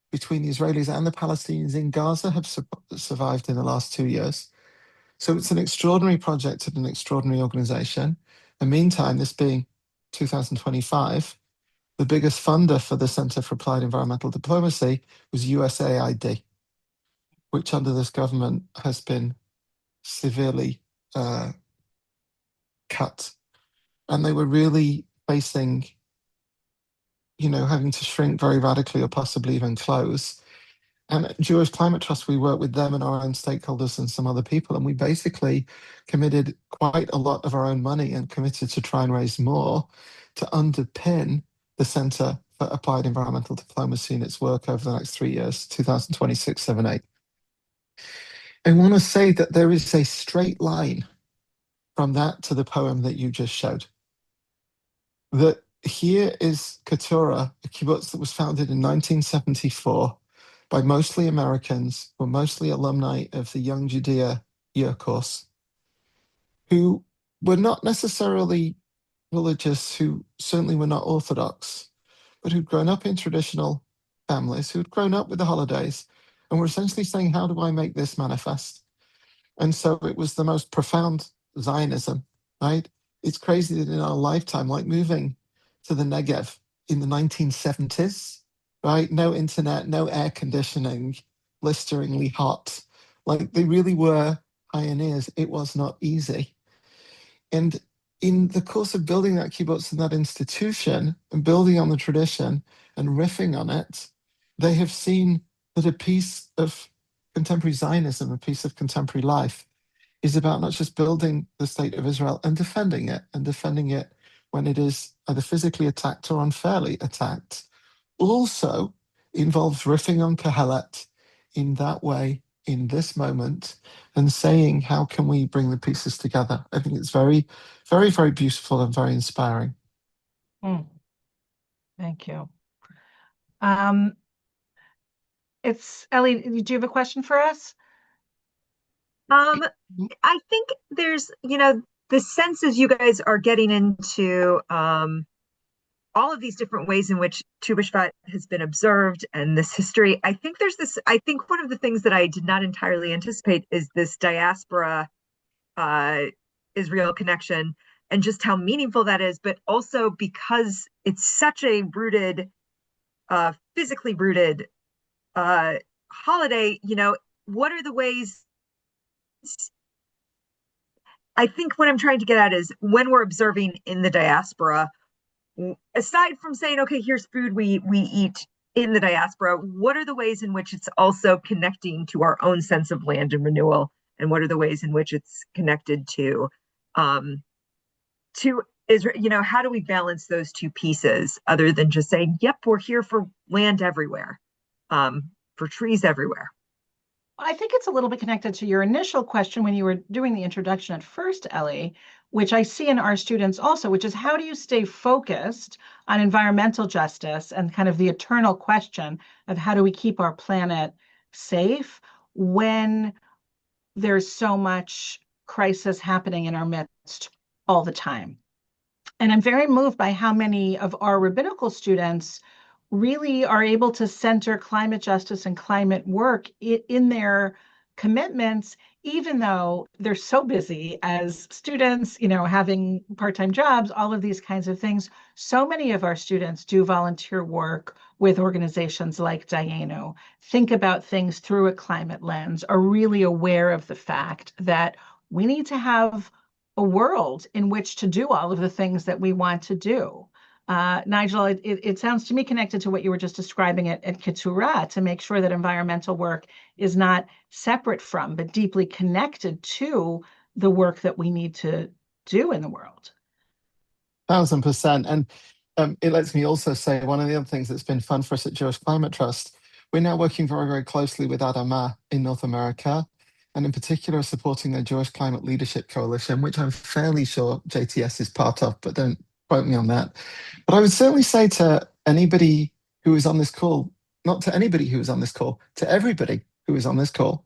between the Israelis and the Palestinians in Gaza have survived in the last 2 years. So it's an extraordinary project and an extraordinary organization. And meantime, this being 2025, the biggest funder for the Center for Applied Environmental Diplomacy was USAID, which under this government has been severely cut. And they were really facing, having to shrink very radically or possibly even close. And at Jewish Climate Trust, we work with them and our own stakeholders and some other people. And we basically committed quite a lot of our own money and committed to try and raise more to underpin the Centre for Applied Environmental Diplomacy and its work over the next 3 years, 2026, 7, 8. I want to say that there is a straight line from that to the poem that you just showed. That here is Keturah, a kibbutz that was founded in 1974 by mostly Americans, who were mostly alumni of the Young Judea year course, who were not necessarily religious, who certainly were not Orthodox, but who'd grown up in traditional families, who'd grown up with the holidays, and were essentially saying, how do I make this manifest? And so it was the most profound Zionism, right? It's crazy that in our lifetime, like moving to the Negev in the 1970s, right? No internet, no air conditioning, blisteringly hot. Like they really were pioneers. It was not easy. And in the course of building that kibbutz and that institution and building on the tradition and riffing on it, they have seen that a piece of contemporary Zionism, a piece of contemporary life, is about not just building the state of Israel and defending it when it is either physically attacked or unfairly attacked, also involves riffing on Kohelet in that way, in this moment, and saying, how can we bring the pieces together? I think it's very, very, very beautiful and very inspiring. Thank you. It's Ellie, do you have a question for us? I think there's, the senses you guys are getting into all of these different ways in which Tu Bishvat has been observed and this history. I think one of the things that I did not entirely anticipate is this diaspora Israel connection and just how meaningful that is, but also because it's such a rooted, physically rooted holiday, what are the ways? I think what I'm trying to get at is when we're observing in the diaspora, aside from saying, okay, here's food we eat in the diaspora, what are the ways in which it's also connecting to our own sense of land and renewal? And what are the ways in which it's connected to Israel? How do we balance those two pieces other than just saying, yep, we're here for land everywhere, for trees everywhere? I think it's a little bit connected to your initial question when you were doing the introduction at first, Ellie, which I see in our students also, which is how do you stay focused on environmental justice and kind of the eternal question of how do we keep our planet safe when there's so much crisis happening in our midst all the time? And I'm very moved by how many of our rabbinical students really are able to center climate justice and climate work in their commitments, even though they're so busy as students, having part-time jobs, all of these kinds of things. So many of our students do volunteer work with organizations like Dayenu, think about things through a climate lens, are really aware of the fact that we need to have a world in which to do all of the things that we want to do. Nigel, it sounds to me connected to what you were just describing at Keturah, to make sure that environmental work is not separate from, but deeply connected to the work that we need to do in the world. 1,000%. And it lets me also say one of the other things that's been fun for us at Jewish Climate Trust, we're now working very, very closely with Adamah in North America, and in particular supporting the Jewish Climate Leadership Coalition, which I'm fairly sure JTS is part of, but don't quote me on that. But I would certainly say to anybody who is on this call, not to anybody who is on this call, to everybody who is on this call,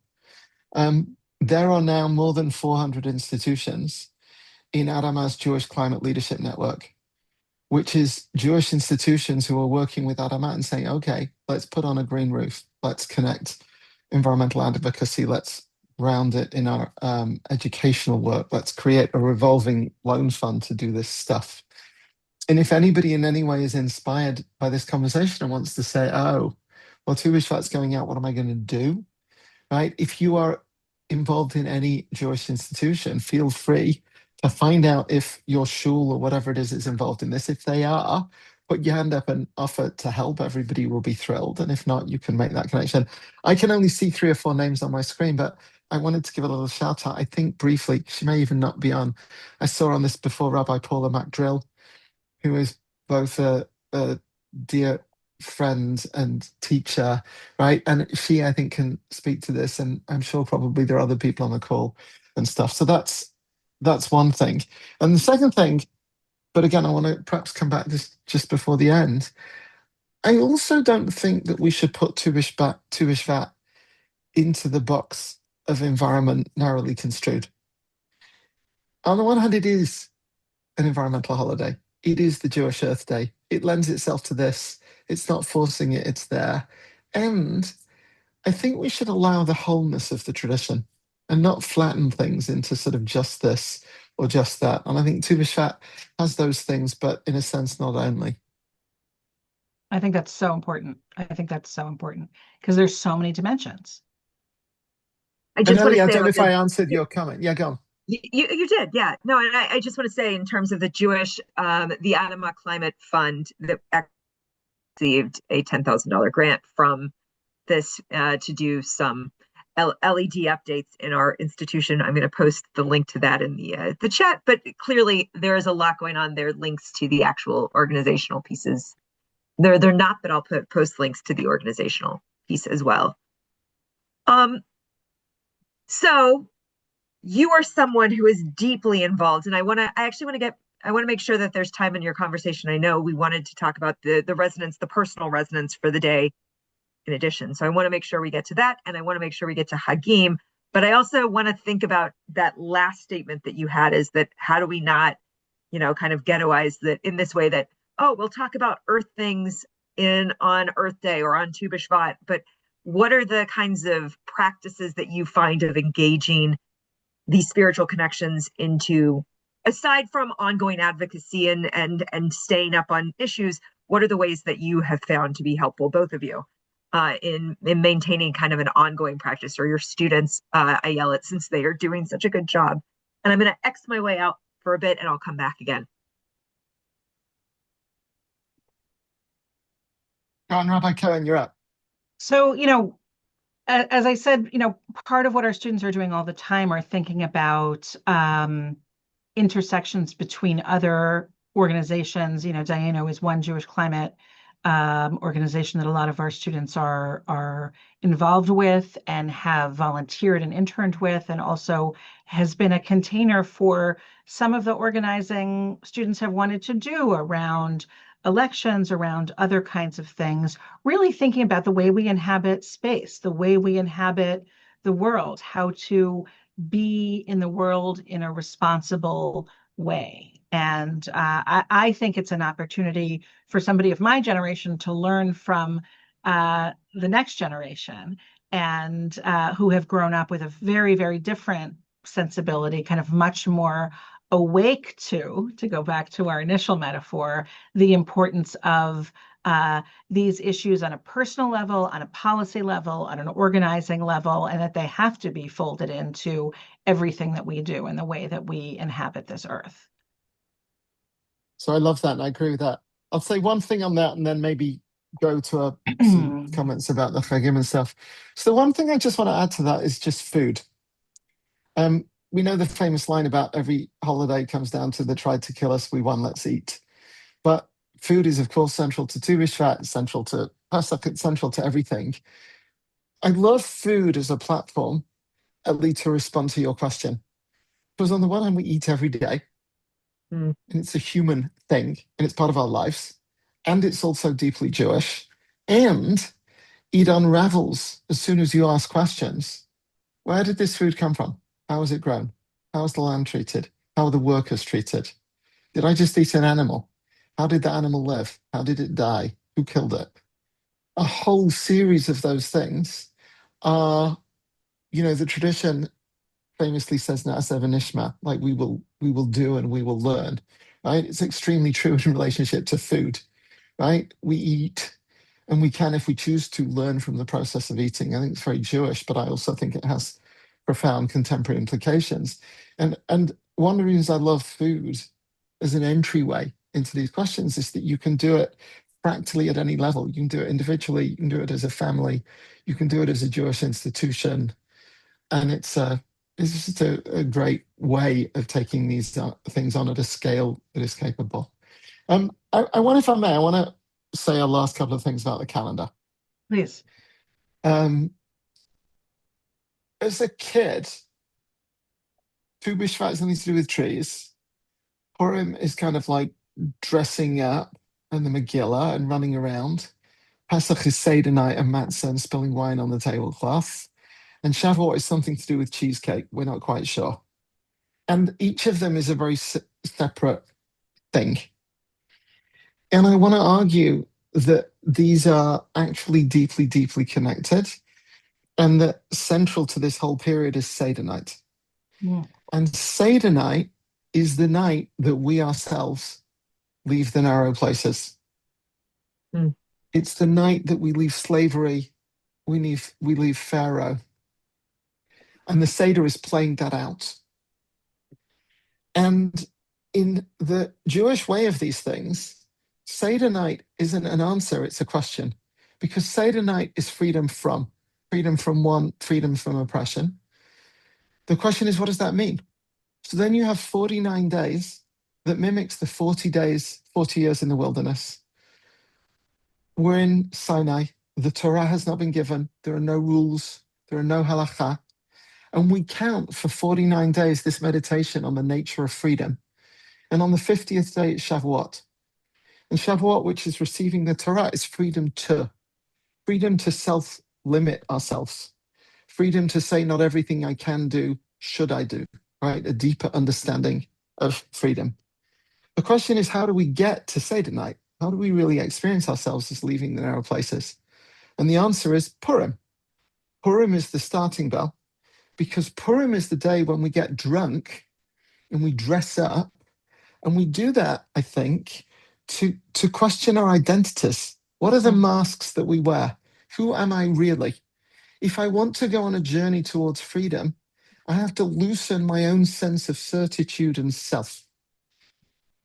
there are now more than 400 institutions in Adamah's Jewish Climate Leadership Network, which is Jewish institutions who are working with Adamah and saying, okay, let's put on a green roof, let's connect environmental advocacy, let's ground it in our educational work, let's create a revolving loan fund to do this stuff. And if anybody in any way is inspired by this conversation and wants to say, oh, well, Tu Bishvat's going out, what am I going to do? Right? If you are involved in any Jewish institution, feel free to find out if your shul or whatever it is involved in this. If they are, put your hand up and offer to help. Everybody will be thrilled. And if not, you can make that connection. I can only see 3 or 4 names on my screen, but I wanted to give a little shout out. I think briefly, she may even not be on. I saw on this before Rabbi Paula McDrill, who is both a dear friend and teacher, right? And she, I think, can speak to this, and I'm sure probably there are other people on the call and stuff. So that's one thing. And the second thing, but again, I want to perhaps come back just before the end. I also don't think that we should put Tu Bishvat into the box of environment narrowly construed. On the one hand, it is an environmental holiday. It is the Jewish Earth Day. It lends itself to this. It's not forcing it, it's there. And I think we should allow the wholeness of the tradition and not flatten things into sort of just this or just that. And I think Tu Bishvat has those things, but in a sense, not only. I think that's so important. I think that's so important because there's so many dimensions. I just want to say, I don't know if I answered your comment. Yeah, go on. You did, yeah. No, and I just want to say in terms of the Jewish, the Adamah Climate Fund that received a $10,000 grant from this to do some LED updates in our institution. I'm going to post the link to that in the chat, but clearly there is a lot going on there, links to the actual organizational pieces. They're not, but I'll post links to the organizational piece as well. So you are someone who is deeply involved, and I want to make sure that there's time in your conversation. I know we wanted to talk about the resonance, the personal resonance for the day in addition. So I want to make sure we get to that, and I want to make sure we get to Hagim. But I also want to think about that last statement that you had, is that how do we not, kind of ghettoize that in this way that, oh, we'll talk about earth things on Earth Day or on Tu Bishvat, but what are the kinds of practices that you find of engaging these spiritual connections into, aside from ongoing advocacy and staying up on issues, what are the ways that you have found to be helpful, both of you, in maintaining kind of an ongoing practice, or your students, Ayelet, since they are doing such a good job? And I'm going to X my way out for a bit and I'll come back again. Go on, Rabbi Cohen, you're up. So, as I said, part of what our students are doing all the time are thinking about intersections between other organizations. Diano is one Jewish climate organization that a lot of our students are involved with and have volunteered and interned with, and also has been a container for some of the organizing students have wanted to do around elections, around other kinds of things, really thinking about the way we inhabit space, the way we inhabit the world, how to be in the world in a responsible way. And I think it's an opportunity for somebody of my generation to learn from the next generation, and who have grown up with a very, very different sensibility, kind of much more awake to go back to our initial metaphor, the importance of these issues on a personal level, on a policy level, on an organizing level, and that they have to be folded into everything that we do and the way that we inhabit this earth. So I love that, and I agree with that. I'll say one thing on that, and then maybe go to some comments about the Chagim and stuff. So the one thing I just want to add to that is just food. We know the famous line about every holiday comes down to "they tried to kill us, we won, let's eat." But food is, of course, central to Tu Bishvat, central to Pesach, it's central to everything. I love food as a platform, at least to respond to your question. Because on the one hand, we eat every day, and it's a human thing, and it's part of our lives, and it's also deeply Jewish, and it unravels as soon as you ask questions. Where did this food come from? How was it grown? How was the land treated? How were the workers treated? Did I just eat an animal? How did the animal live? How did it die? Who killed it? A whole series of those things are, the tradition famously says Na'aseh v'nishma, like we will do and we will learn, right? It's extremely true in relationship to food, right? We eat, and we can, if we choose to, learn from the process of eating. I think it's very Jewish, but I also think it has profound contemporary implications. And one of the reasons I love food as an entryway into these questions is that you can do it practically at any level. You can do it individually, you can do it as a family, you can do it as a Jewish institution. And it's just a great way of taking these things on at a scale that is capable. I want, if I may, I want to say a last couple of things about the calendar. Please. As a kid, Tu Bishvat has something to do with trees. Purim is kind of like dressing up and the Megillah and running around. Pesach is Seder night and matzah and spilling wine on the tablecloth. And Shavuot is something to do with cheesecake. We're not quite sure. And each of them is a very separate thing. And I want to argue that these are actually deeply, deeply connected, and that central to this whole period is Seder night. Yeah. And Seder night is the night that we ourselves leave the narrow places. Mm. It's the night that we leave slavery, we leave Pharaoh. And the Seder is playing that out. And in the Jewish way of these things, Seder night isn't an answer, it's a question. Because Seder night is freedom from one, freedom from oppression. The question is, what does that mean? So then you have 49 days that mimics the 40 years in the wilderness. We're in Sinai. The Torah has not been given. There are no rules. There are no halakha. And we count for 49 days this meditation on the nature of freedom. And on the 50th day, it's Shavuot. And Shavuot, which is receiving the Torah, is freedom to self-limit ourselves. Freedom to say not everything I can do, should I do, right? A deeper understanding of freedom. The question is, how do we get to Seder night? How do we really experience ourselves as leaving the narrow places? And the answer is Purim. Purim is the starting bell, because Purim is the day when we get drunk and we dress up. And we do that, I think, to question our identities. What are the masks that we wear? Who am I really? If I want to go on a journey towards freedom, I have to loosen my own sense of certitude and self.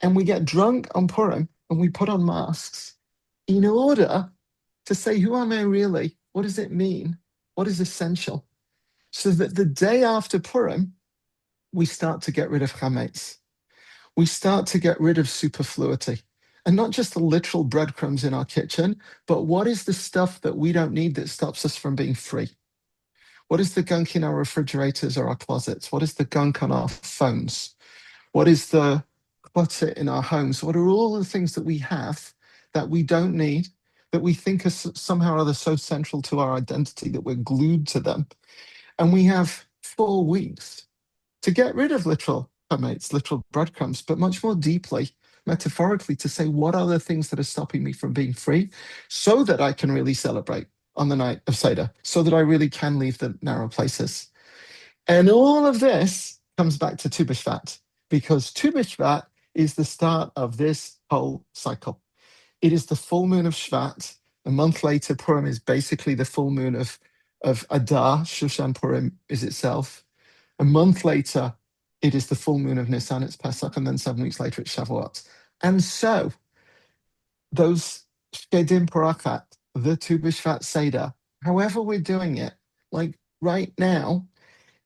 And we get drunk on Purim and we put on masks in order to say, who am I really? What does it mean? What is essential? So that the day after Purim, we start to get rid of chametz. We start to get rid of superfluity. And not just the literal breadcrumbs in our kitchen, but what is the stuff that we don't need that stops us from being free? What is the gunk in our refrigerators or our closets? What is the gunk on our phones? What is the clutter in our homes? What are all the things that we have that we don't need, that we think are somehow or other so central to our identity that we're glued to them? And we have 4 weeks to get rid of literal chametz, literal breadcrumbs, but much more deeply, metaphorically, to say, what are the things that are stopping me from being free so that I can really celebrate on the night of Seder, so that I really can leave the narrow places. And all of this comes back to Tu Bishvat, because Tu Bishvat is the start of this whole cycle. It is the full moon of Shvat. A month later, Purim is basically the full moon of Adar. Shushan Purim is itself. A month later, it is the full moon of Nisan, it's Pesach, and then 7 weeks later, it's Shavuot. And so, those Shkedim Parachat, the Tu Bishvat Seder, however we're doing it, like right now,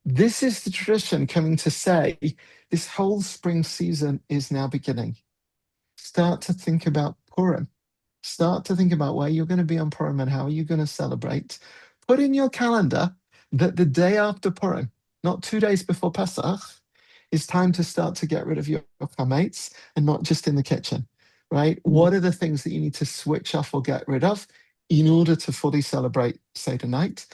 this is the tradition coming to say, this whole spring season is now beginning. Start to think about Purim. Start to think about where you're going to be on Purim and how are you going to celebrate. Put in your calendar that the day after Purim, not 2 days before Pesach, is time to start to get rid of your chametz, and not just in the kitchen, right? What are the things that you need to switch off or get rid of in order to fully celebrate Seder night?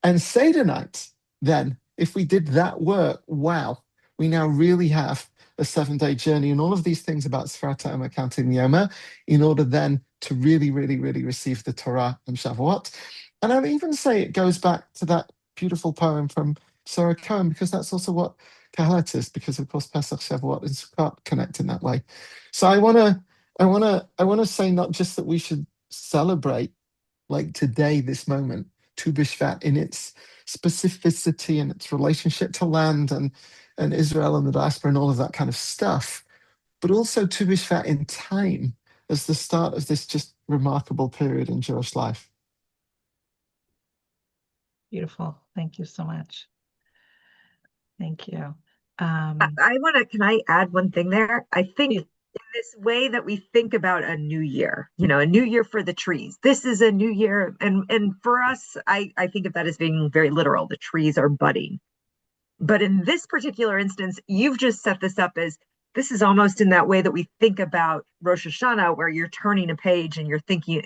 And Seder night, then, if we did that work, wow, we now really have a 7-day journey and all of these things about Sfirat HaOmer, counting the Omer, in order then to really, really, really receive the Torah and Shavuot. And I'd even say it goes back to that beautiful poem from Sarah Cohen, because that's also what Kahalat is, because of course Pesach, Shavuot, and Sukkot connect in that way. So I wanna say not just that we should celebrate like today, this moment, Tu Bishvat in its specificity and its relationship to land and Israel and the diaspora and all of that kind of stuff, but also Tu Bishvat in time as the start of this just remarkable period in Jewish life. Beautiful. Thank you so much. Thank you. Can I add one thing there? I think in this way that we think about a new year, a new year for the trees. This is a new year. And for us, I think of that as being very literal. The trees are budding. But in this particular instance, you've just set this up as this is almost in that way that we think about Rosh Hashanah, where you're turning a page and you're thinking,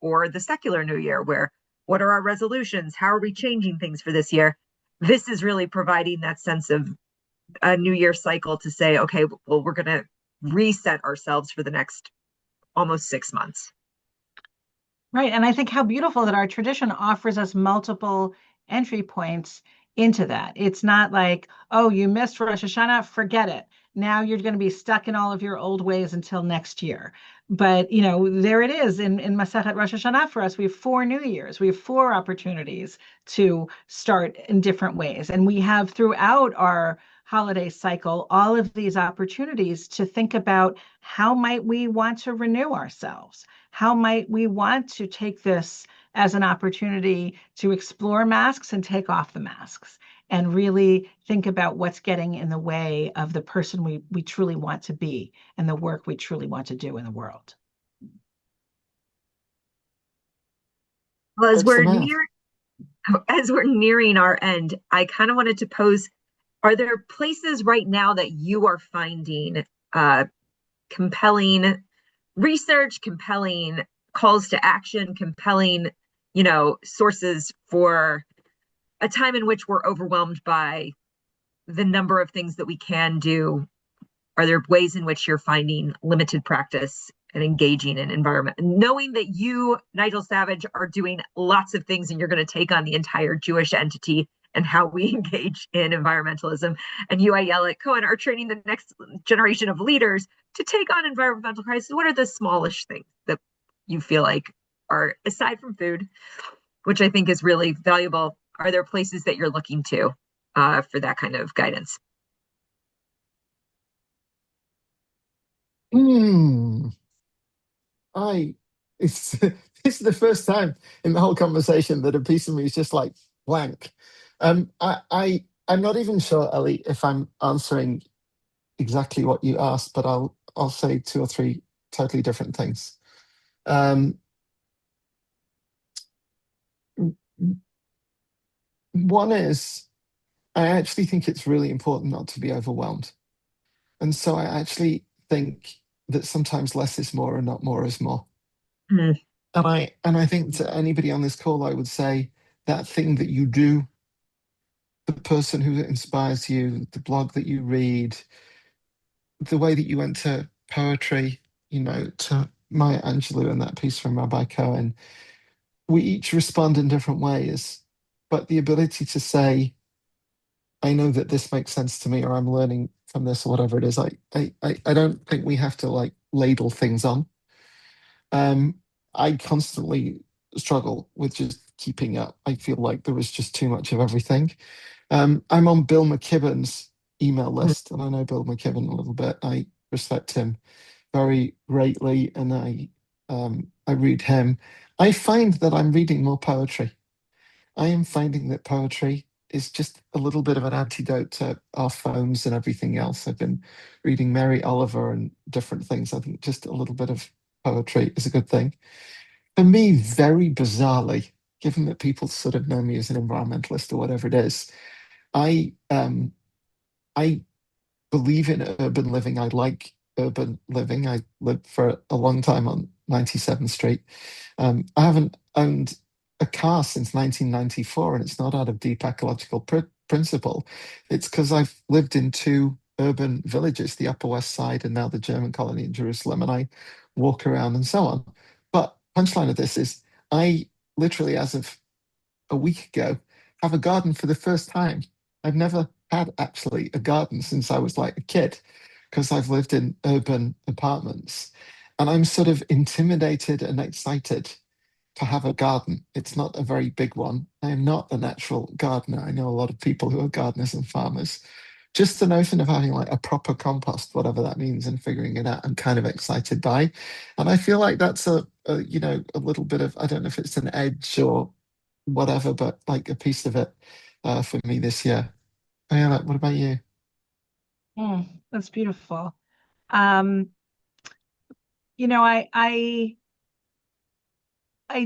or the secular new year, where what are our resolutions? How are we changing things for this year? This is really providing that sense of a new year cycle to say, okay, well, we're going to reset ourselves for the next almost 6 months. Right. And I think how beautiful that our tradition offers us multiple entry points into that. It's not like, oh, you missed Rosh Hashanah, forget it. Now you're going to be stuck in all of your old ways until next year. But, there it is in Masechet Rosh Hashanah for us. We have 4 New Years. We have 4 opportunities to start in different ways. And we have throughout our holiday cycle all of these opportunities to think about how might we want to renew ourselves? How might we want to take this as an opportunity to explore masks and take off the masks and really think about what's getting in the way of the person we truly want to be and the work we truly want to do in the world. Well, as we're nearing our end, I kind of wanted to pose, are there places right now that you are finding compelling research, compelling calls to action, compelling, sources for a time in which we're overwhelmed by the number of things that we can do? Are there ways in which you're finding limited practice and engaging in environment, knowing that you, Nigel Savage, are doing lots of things and you're going to take on the entire Jewish entity and how we engage in environmentalism, and you, Ayelet Cohen, are training the next generation of leaders to take on environmental crisis? What are the smallish things that you feel like are, aside from food, which I think is really valuable, are there places that you're looking to for that kind of guidance? This is the first time in the whole conversation that a piece of me is just like blank. I'm not even sure, Ellie, if I'm answering exactly what you asked, but I'll say 2 or 3 totally different things. One is, I actually think it's really important not to be overwhelmed. And so I actually think that sometimes less is more and not more is more. And I think to anybody on this call, I would say that thing that you do, the person who inspires you, the blog that you read, the way that you went to poetry, to Maya Angelou and that piece from Rabbi Cohen, we each respond in different ways. But the ability to say, I know that this makes sense to me, or I'm learning from this, or whatever it is, I don't think we have to like ladle things on. I constantly struggle with just keeping up. I feel like there was just too much of everything. I'm on Bill McKibben's email list, and I know Bill McKibben a little bit. I respect him very greatly, and I read him. I find that I'm reading more poetry. I am finding that poetry is just a little bit of an antidote to our phones and everything else. I've been reading Mary Oliver and different things. I think just a little bit of poetry is a good thing. For me, very bizarrely, given that people sort of know me as an environmentalist or whatever it is, I believe in urban living. I like urban living. I lived for a long time on 97th Street. I haven't owned a car since 1994, and it's not out of deep ecological principle. It's because I've lived in 2 urban villages, the Upper West Side and now the German colony in Jerusalem, and I walk around and so on. But punchline of this is I literally, as of a week ago, have a garden for the first time. I've never had actually a garden since I was like a kid, because I've lived in urban apartments. And I'm sort of intimidated and excited to have a garden. It's not a very big one. I am not a natural gardener. I know a lot of people who are gardeners and farmers. Just the notion of having like a proper compost, whatever that means, and figuring it out, I'm kind of excited by. And I feel like that's a little bit of, I don't know if it's an edge or whatever, but like a piece of it for me this year. Ayelet, what about you? That's beautiful. Um, I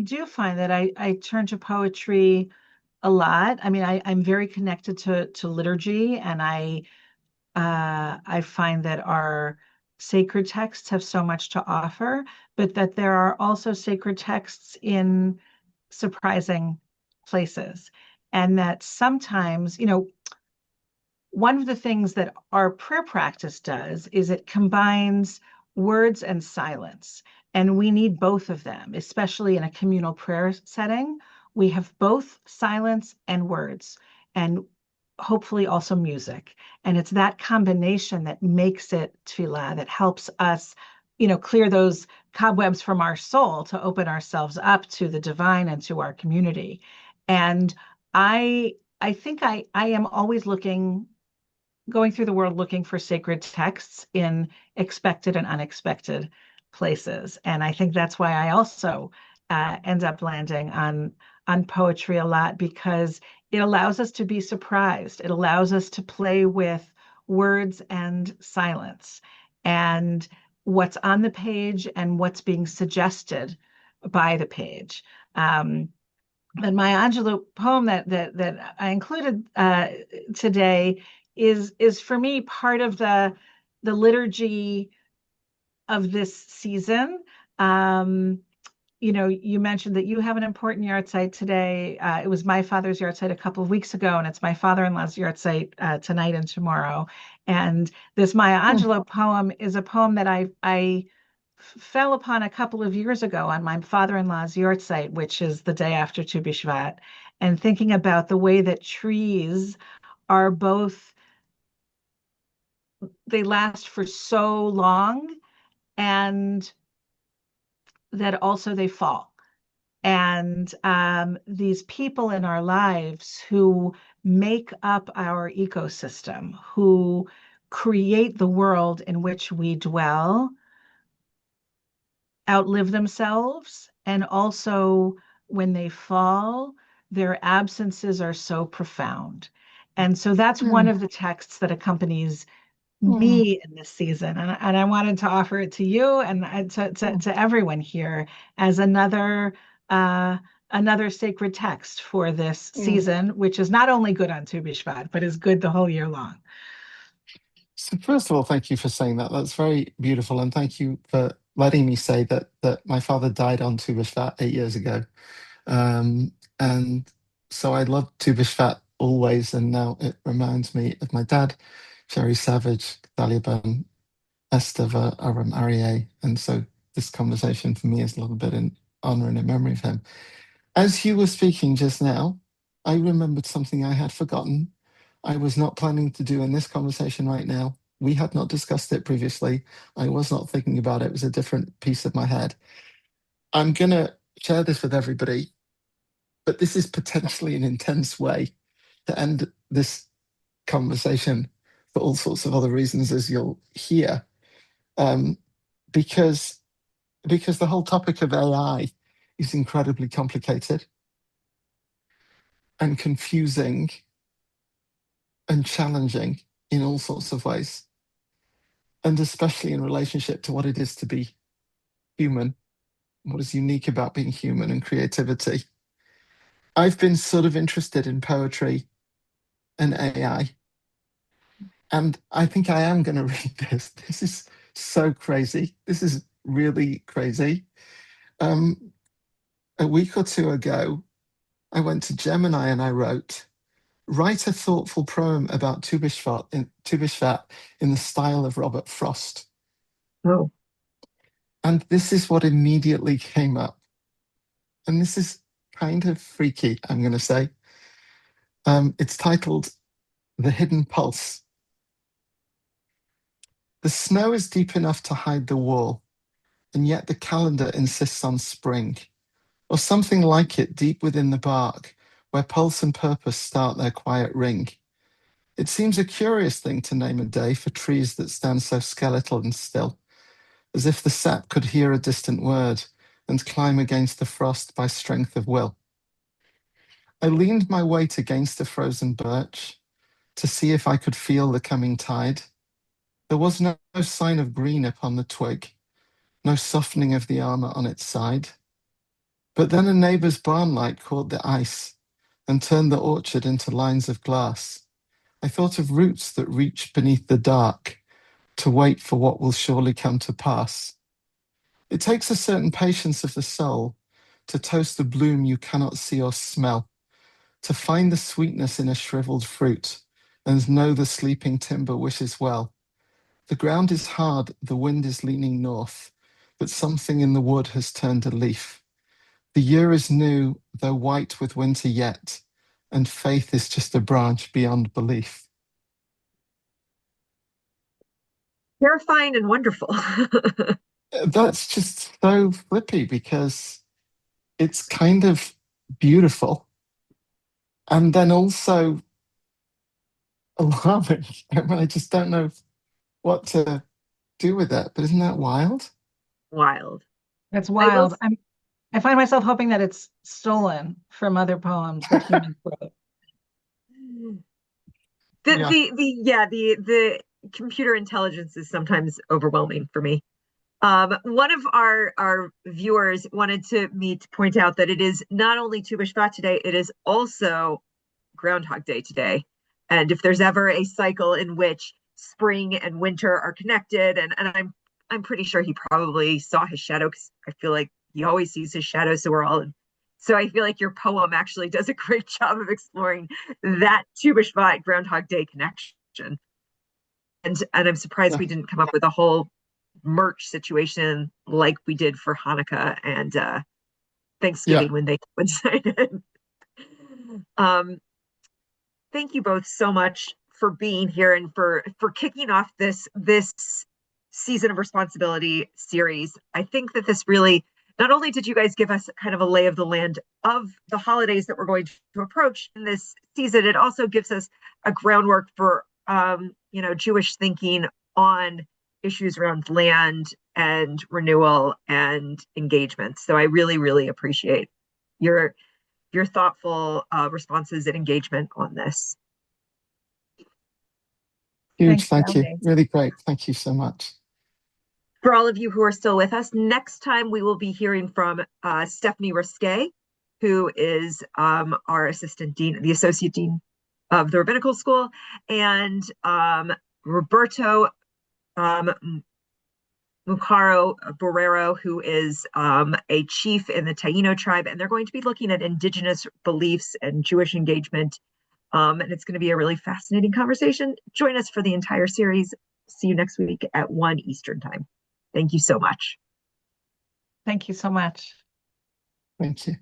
do find that I turn to poetry a lot. I mean, I'm very connected to liturgy, and I find that our sacred texts have so much to offer, but that there are also sacred texts in surprising places. And that sometimes, one of the things that our prayer practice does is it combines words and silence. And we need both of them, especially in a communal prayer setting. We have both silence and words, and hopefully also music. And it's that combination that makes it tefillah, that helps us, clear those cobwebs from our soul to open ourselves up to the divine and to our community. And I think I am always going through the world looking for sacred texts in expected and unexpected places. And I think that's why I also end up landing on poetry a lot, because it allows us to be surprised. It allows us to play with words and silence, and what's on the page and what's being suggested by the page. And my Angelo poem that I included today is for me part of the liturgy of this season. You mentioned that you have an important yard site today. It was my father's yard site a couple of weeks ago, and it's my father-in-law's yard site tonight and tomorrow. And this Maya Angelou poem is a poem that I fell upon a couple of years ago on my father-in-law's yard site, which is the day after Tu Bishvat, and thinking about the way that trees are both, they last for so long, and that also they fall. And these people in our lives who make up our ecosystem, who create the world in which we dwell, outlive themselves. And also, when they fall, their absences are so profound. And so that's one of the texts that accompanies me in this season. And I wanted to offer it to you and to everyone here as another sacred text for this season, which is not only good on Tu Bishvat, but is good the whole year long. So first of all, thank you for saying that. That's very beautiful, and thank you for letting me say that my father died on Tu Bishvat 8 years ago, and so I love Tu Bishvat always, and now it reminds me of my dad, Jerry Savage, Taliban, Esteva, Aram Aryeh, and so this conversation for me is a little bit in honor and in memory of him. As you were speaking just now, I remembered something I had forgotten. I was not planning to do in this conversation right now. We had not discussed it previously. I was not thinking about it. It was a different piece of my head. I'm going to share this with everybody, but this is potentially an intense way to end this conversation for all sorts of other reasons, as you'll hear, because the whole topic of AI is incredibly complicated and confusing and challenging in all sorts of ways, and especially in relationship to what it is to be human, what is unique about being human and creativity. I've been sort of interested in poetry and AI, and I think I am going to read this. This is so crazy. This is really crazy. A week or two ago, I went to Gemini and I wrote, write a thoughtful poem about Tu Bishvat in the style of Robert Frost. Oh. And this is what immediately came up. And this is kind of freaky, I'm going to say. It's titled The Hidden Pulse. The snow is deep enough to hide the wall, and yet the calendar insists on spring. or something like it deep within the bark, where pulse and purpose start their quiet ring. It seems a curious thing to name a day for trees that stand so skeletal and still, as if the sap could hear a distant word and climb against the frost by strength of will. I leaned my weight against a frozen birch to see if I could feel the coming tide. There was no sign of green upon the twig, no softening of the armor on its side. But then a neighbor's barn light caught the ice and turned the orchard into lines of glass. I thought of roots that reach beneath the dark to wait for what will surely come to pass. It takes a certain patience of the soul to toast a bloom you cannot see or smell, to find the sweetness in a shriveled fruit and know the sleeping timber wishes well. The ground is hard, the wind is leaning north, but something in the wood has turned a leaf. The year is new, though white with winter yet, and faith is just a branch beyond belief. Terrifying and wonderful. That's just so flippy because it's kind of beautiful and then also alarming. I mean, I just don't know what to do with it, but isn't that wild? Wild. That's wild. I find myself hoping that it's stolen from other poems that humans wrote. The computer intelligence is sometimes overwhelming for me. One of our viewers wanted me to point out that it is not only Tu Bishvat today, it is also Groundhog Day today. And if there's ever a cycle in which spring and winter are connected, and I'm pretty sure he probably saw his shadow, because I feel like he always sees his shadow. So I feel like your poem actually does a great job of exploring that Tu Bishvat Groundhog Day connection. And I'm surprised we didn't come up with a whole merch situation like we did for Hanukkah and Thanksgiving when they coincided. Thank you both so much for being here and for kicking off this season of responsibility series. I think that this really, not only did you guys give us kind of a lay of the land of the holidays that we're going to approach in this season, it also gives us a groundwork for Jewish thinking on issues around land and renewal and engagement. So I really, really appreciate your thoughtful responses and engagement on this. Huge, thank you. Really great. Thank you so much. For all of you who are still with us, next time we will be hearing from Stephanie Risquet, who is our assistant dean, the associate dean of the Rabbinical School, and Roberto Mucaro Borrero, who is a chief in the Taino tribe, and they're going to be looking at indigenous beliefs and Jewish engagement. And it's going to be a really fascinating conversation. Join us for the entire series. See you next week at 1 Eastern time. Thank you so much. Thank you so much. Thank you.